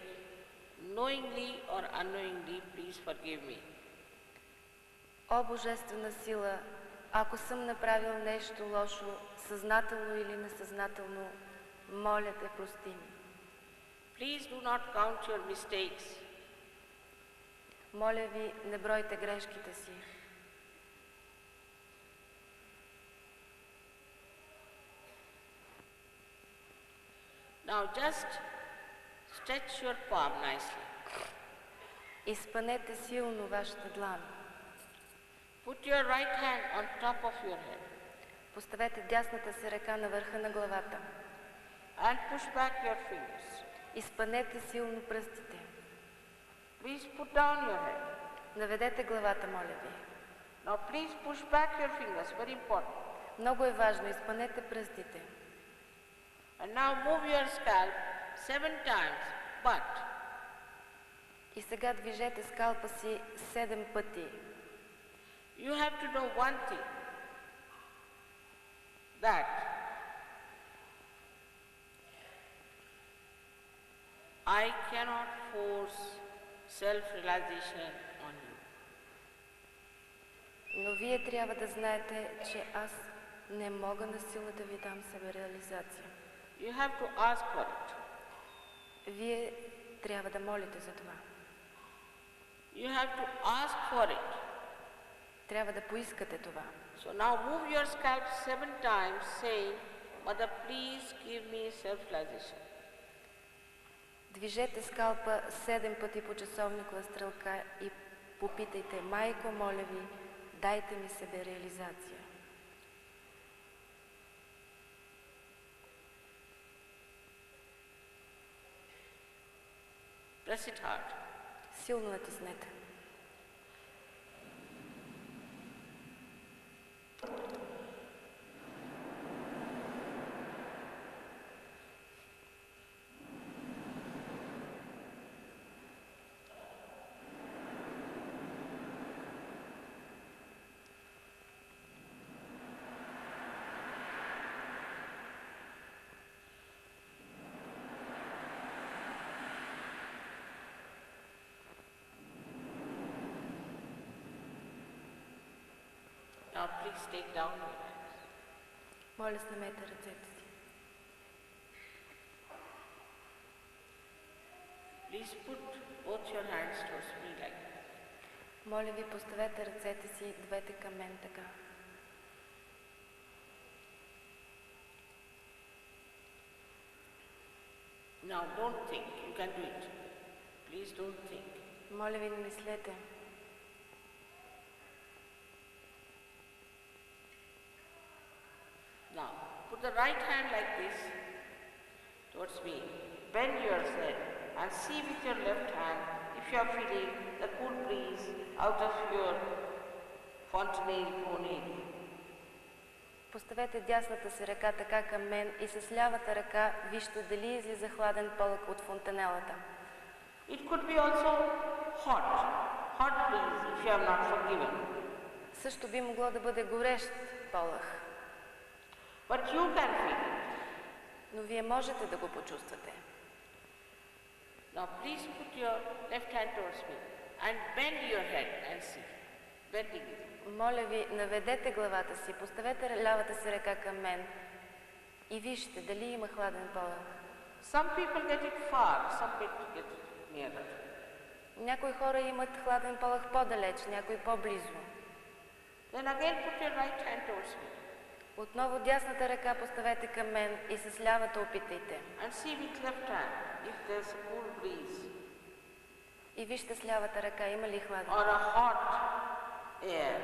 knowingly or unknowingly, please forgive me. О Божествена сила, ако съм направил нещо лошо, съзнателно или несъзнателно, моля те, прости ми. Please do not count your mistakes. Моля ви, не бройте грешките си. Now just stretch your palm nicely. Изпънете силно вашата длан. Put your right hand on top of your head Поставете дясната си ръка на върха на главата. and push back your fingers. Изпънете силно пръстите. Please put down your head. Наведете главата, моля ви. Now please push back your fingers, very important. Много е важно, изпънете пръстите. And now move your scalp 7 times, but И сега движете скалпа си 7 пъти. you have to know one thing, that I cannot force self-realization on you. Но вие трябва да знаете, че аз не мога на сила да ви дам себереализация. You have to ask for it. Вие трябва да молите за това. You have to ask for it. Трябва да поискате това. So now move your scalp 7 times saying, Mother, please give me self-realization. Движете скалпа 7 пъти по часовникова стрелка и попитайте: Майко, моля ви, дайте ми себереализация. Press it hard. Силно натиснете. Now please take down your hands. Моля, снемете ръцете си. Please put both your hands towards me like this. Моля ви, поставете ръцете си двете към мен така. Now don't think, you can do it. Please don't think. Моля ви, не мислете. Now put the right hand like this towards me. Bend your head and see with your left hand if you are feeling the cool breeze out of your fontanelle promenade. Поставете дясната си ръка така към мен и с лявата ръка вижте дали излиза хладен полъх от фонтанелата. It could be also hot breeze if you have not forgiven. Също би могло да бъде горещ полъх, But you can feel it. но вие можете да го почувствате. Now please put your left hand towards me and bend your head and see. Bending it. Моля ви, наведете главата си, поставете лявата си ръка към мен и вижте дали има хладен полъх. Some people get it far, some people get it nearer. Някои хора имат хладен полъх по-далеч, някои по-близо. Then again put your right hand towards me Отново дясната ръка поставете към мен и с лявата опитайте. and see with left hand if there's a cool breeze И вижте с лявата ръка има ли хладен or a полъх hot air.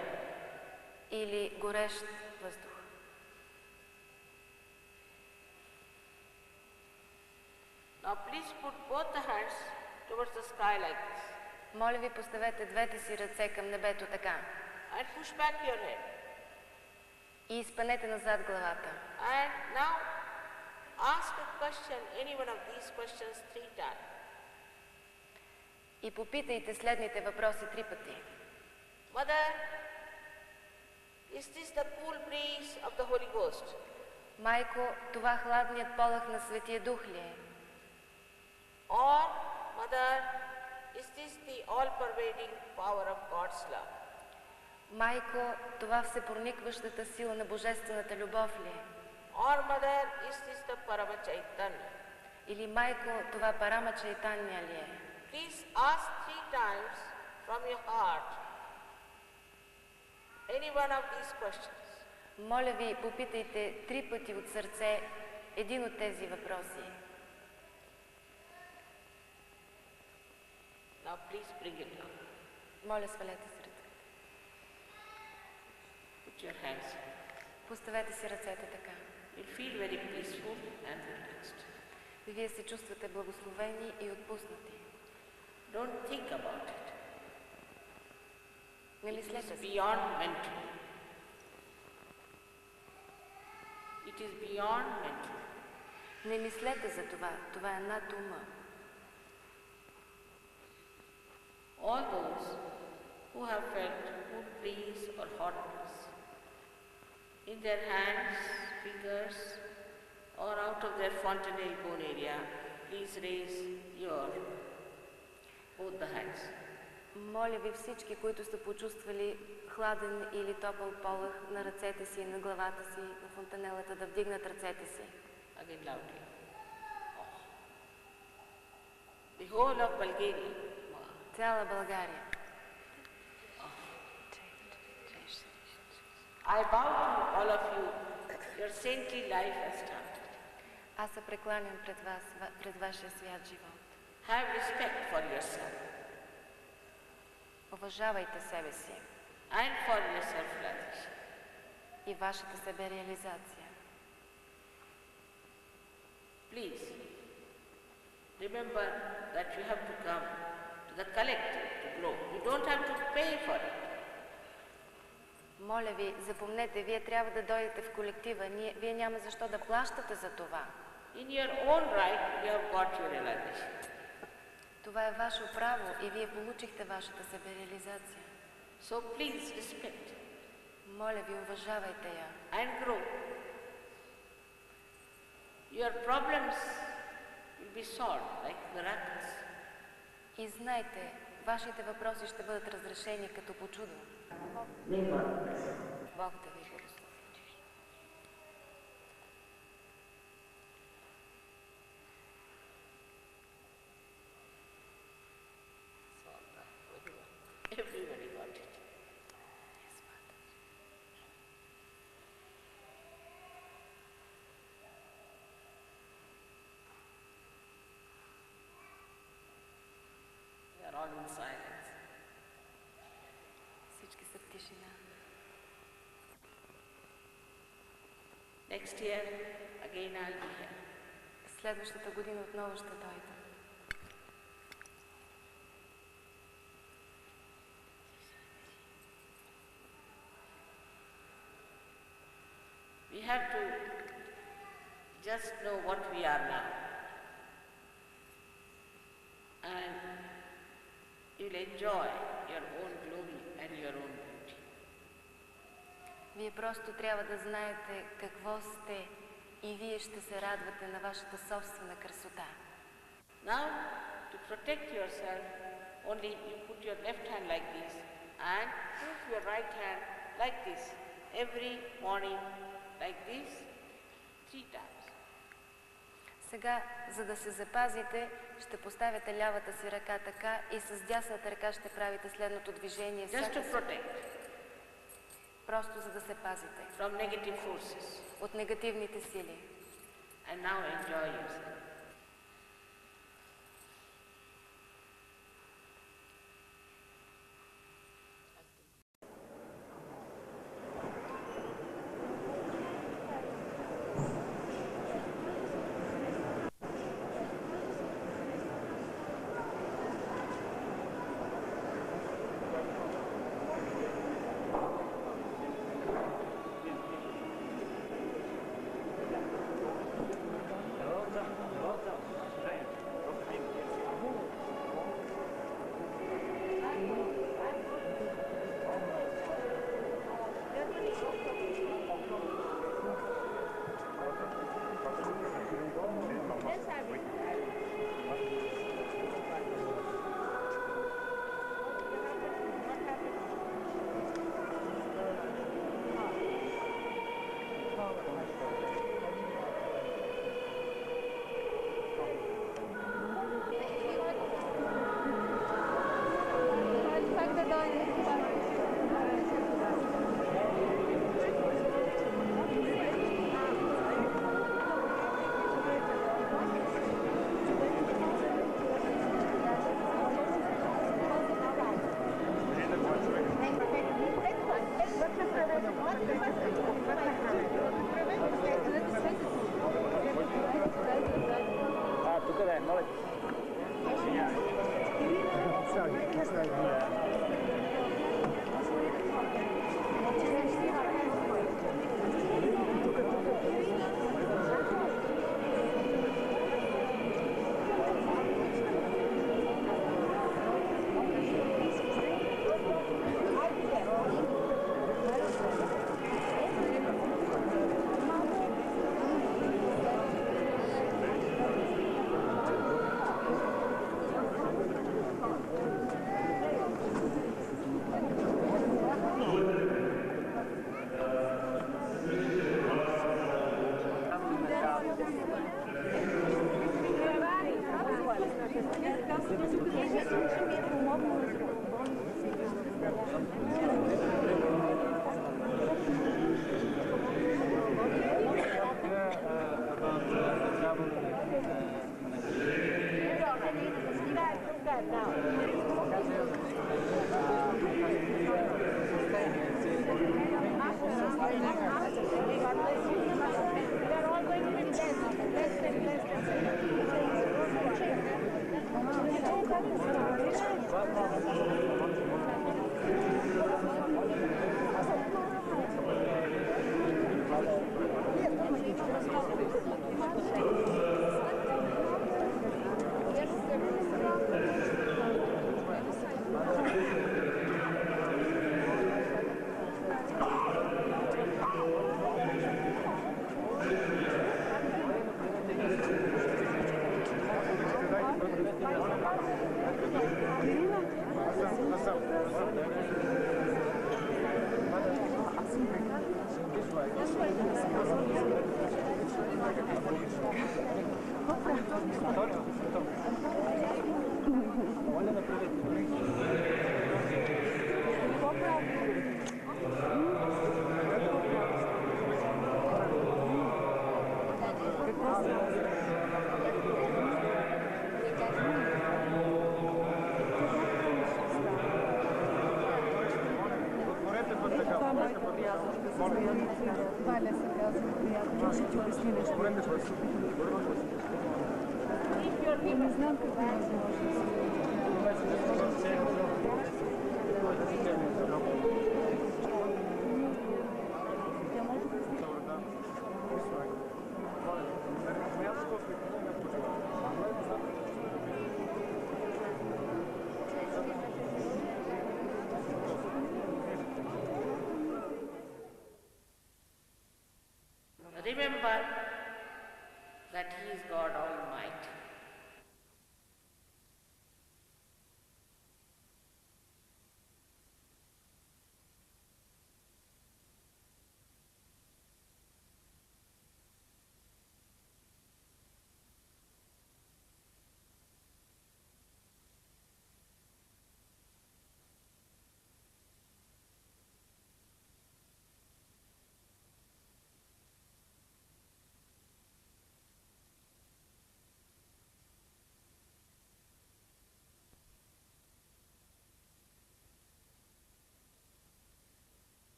или горещ въздух. Now please put both the hands towards the sky like this Моля ви, поставете двете си ръце към небето така and push back your head. и изпънете назад главата. And now ask a question, any one of these questions 3 times. И попитайте следните въпроси 3 пъти. Mother, is this the cool breeze of the Holy Ghost? Майко, това хладният полъх на Светия Дух ли е? Or, Mother, is this the all-pervading power of God's love? Майко, това всепроникващата сила на Божествената любов ли е? Or, Mother, is this the Parama Chaitanya? Или майко, това Парама Чайтanya ли е? Please ask 3 times from your heart any one of these questions. Моля ви, попитайте 3 пъти от сърце един от тези въпроси. Now please bring it down. Моля, свалете си ръцете. Put your hands. Поставете си ръцете така. You'll feel very peaceful and relaxed. И вие се чувствате благословени и отпуснати. Don't think about it. Не It is мислете си. beyond mental. It is beyond mental. Не мислете за това. Това е над ума. All those who have felt good breeze or hot breeze in their hands, fingers, or out of their fontanelle bone area, please raise your both the hands. Моля ви всички, които сте почувствали хладен или топъл полъх на ръцете си, на главата си, на фонтанелата, да вдигнат ръцете си. Again loudly. Oh. The whole of Bulgaria. Цяла България. I bow to all of you. Your saintly life has started. Аз се прекланям пред вас, пред вашия свят живот. Have respect for yourself Уважавайте себе си and for your self-realization. и вашата себереализация. Please remember that you have to come to the collective to grow. You don't have to pay for it. Моля ви, запомнете, вие трябва да дойдете в колектива. Вие няма защо да плащате за това. In your own right, you have got your realization. Това е ваше право и вие получихте вашата себереализация. So please respect Моля ви, уважавайте я and grow. Your problems will be solved like miracles. и знайте, вашите въпроси ще бъдат разрешени като по чудо. Бог да ви благослови. Everybody got it. We are all in silence. Всички са в тишина. Next year, again I'll be here. Следващата година отново ще дойда. We have to just know what we are now. And you'll enjoy your own glory and your own beauty. Вие просто трябва да знаете какво сте и вие ще се радвате на вашата собствена красота. Now, to protect yourself, only you put your left hand like this and put your right hand like this. Every morning like this, 3 times. Сега, за да се запазите, ще поставяте лявата си ръка така и с дясната ръка ще правите следното движение. Just to protect Просто за да се пазите from negative forces. от негативните сили. And now enjoy yourself. Look at that, knowledge. Remember that He is God Almighty.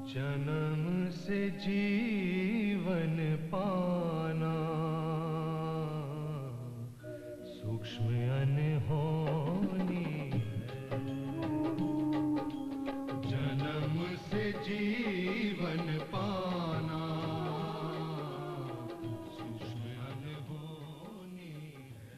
जन्म से जीवन पाना सूक्ष्म अनहोनी है। जन्म से जीवन पाना सूक्ष्म अनहोनी है।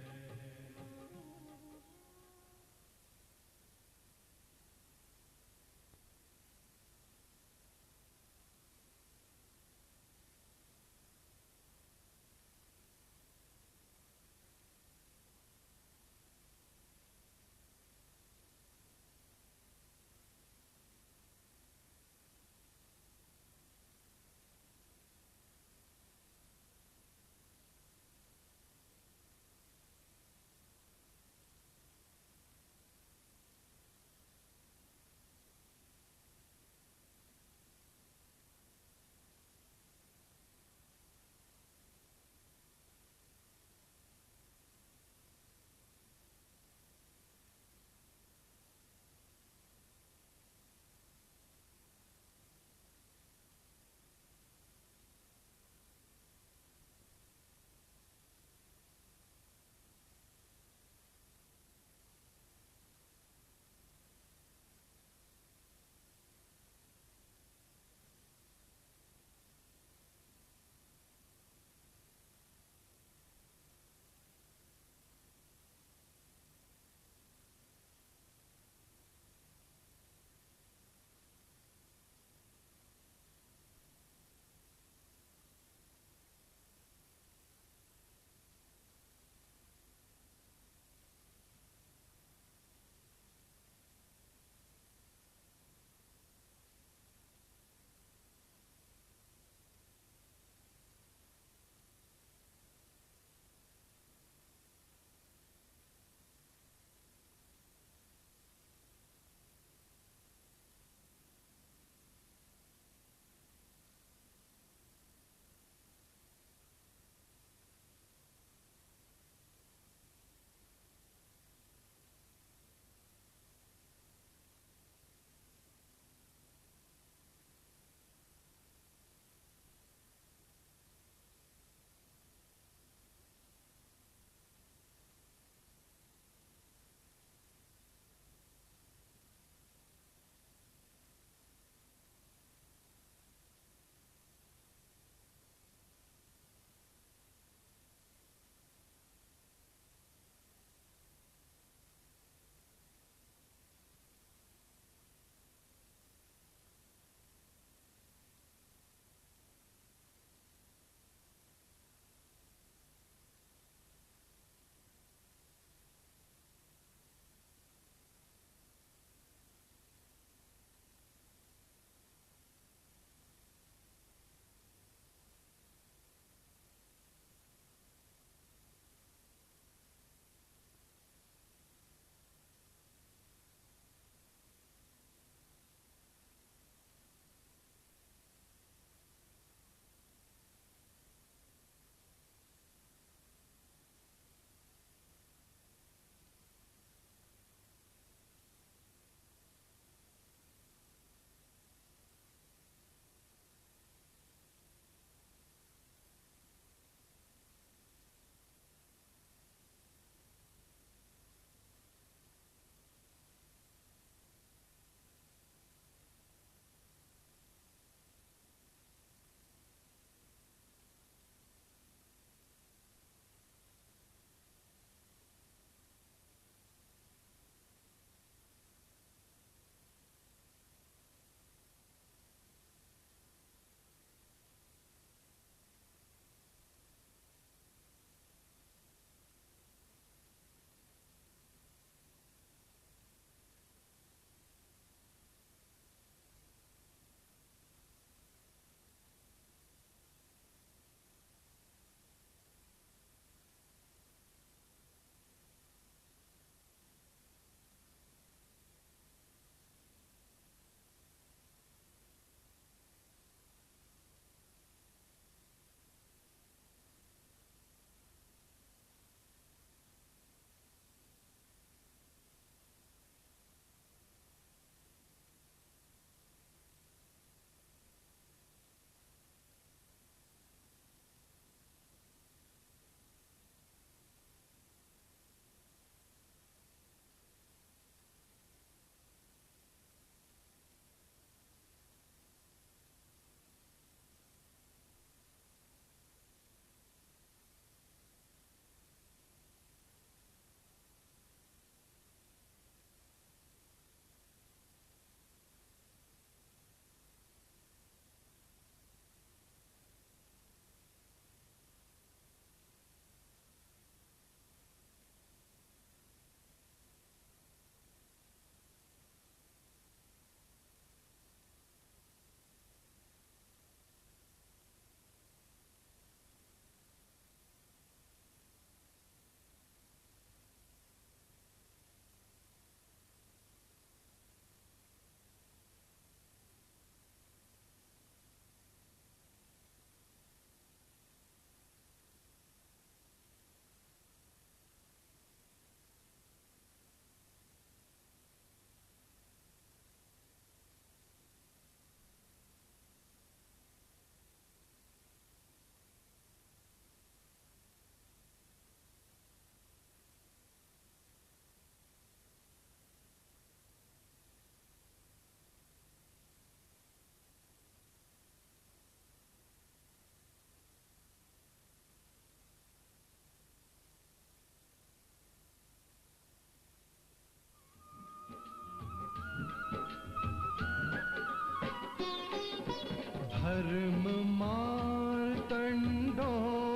धर्म मार्तंडों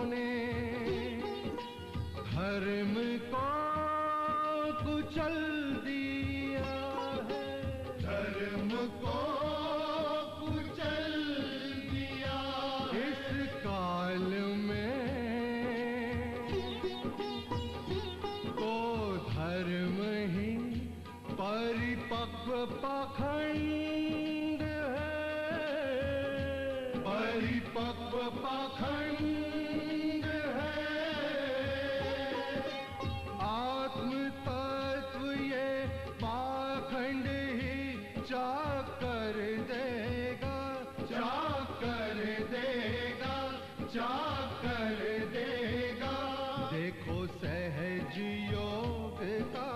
ने धर्म को कुचल दिया है, धर्म को कुचल दिया। इस काल में तो धर्म ही परिपक्व पाखंड है, परिपक्व पाखंड है। आत्म तत्व ये पाखंड ही चाक कर देगा, चाक कर देगा, चाक कर देगा। देखो सहज योग का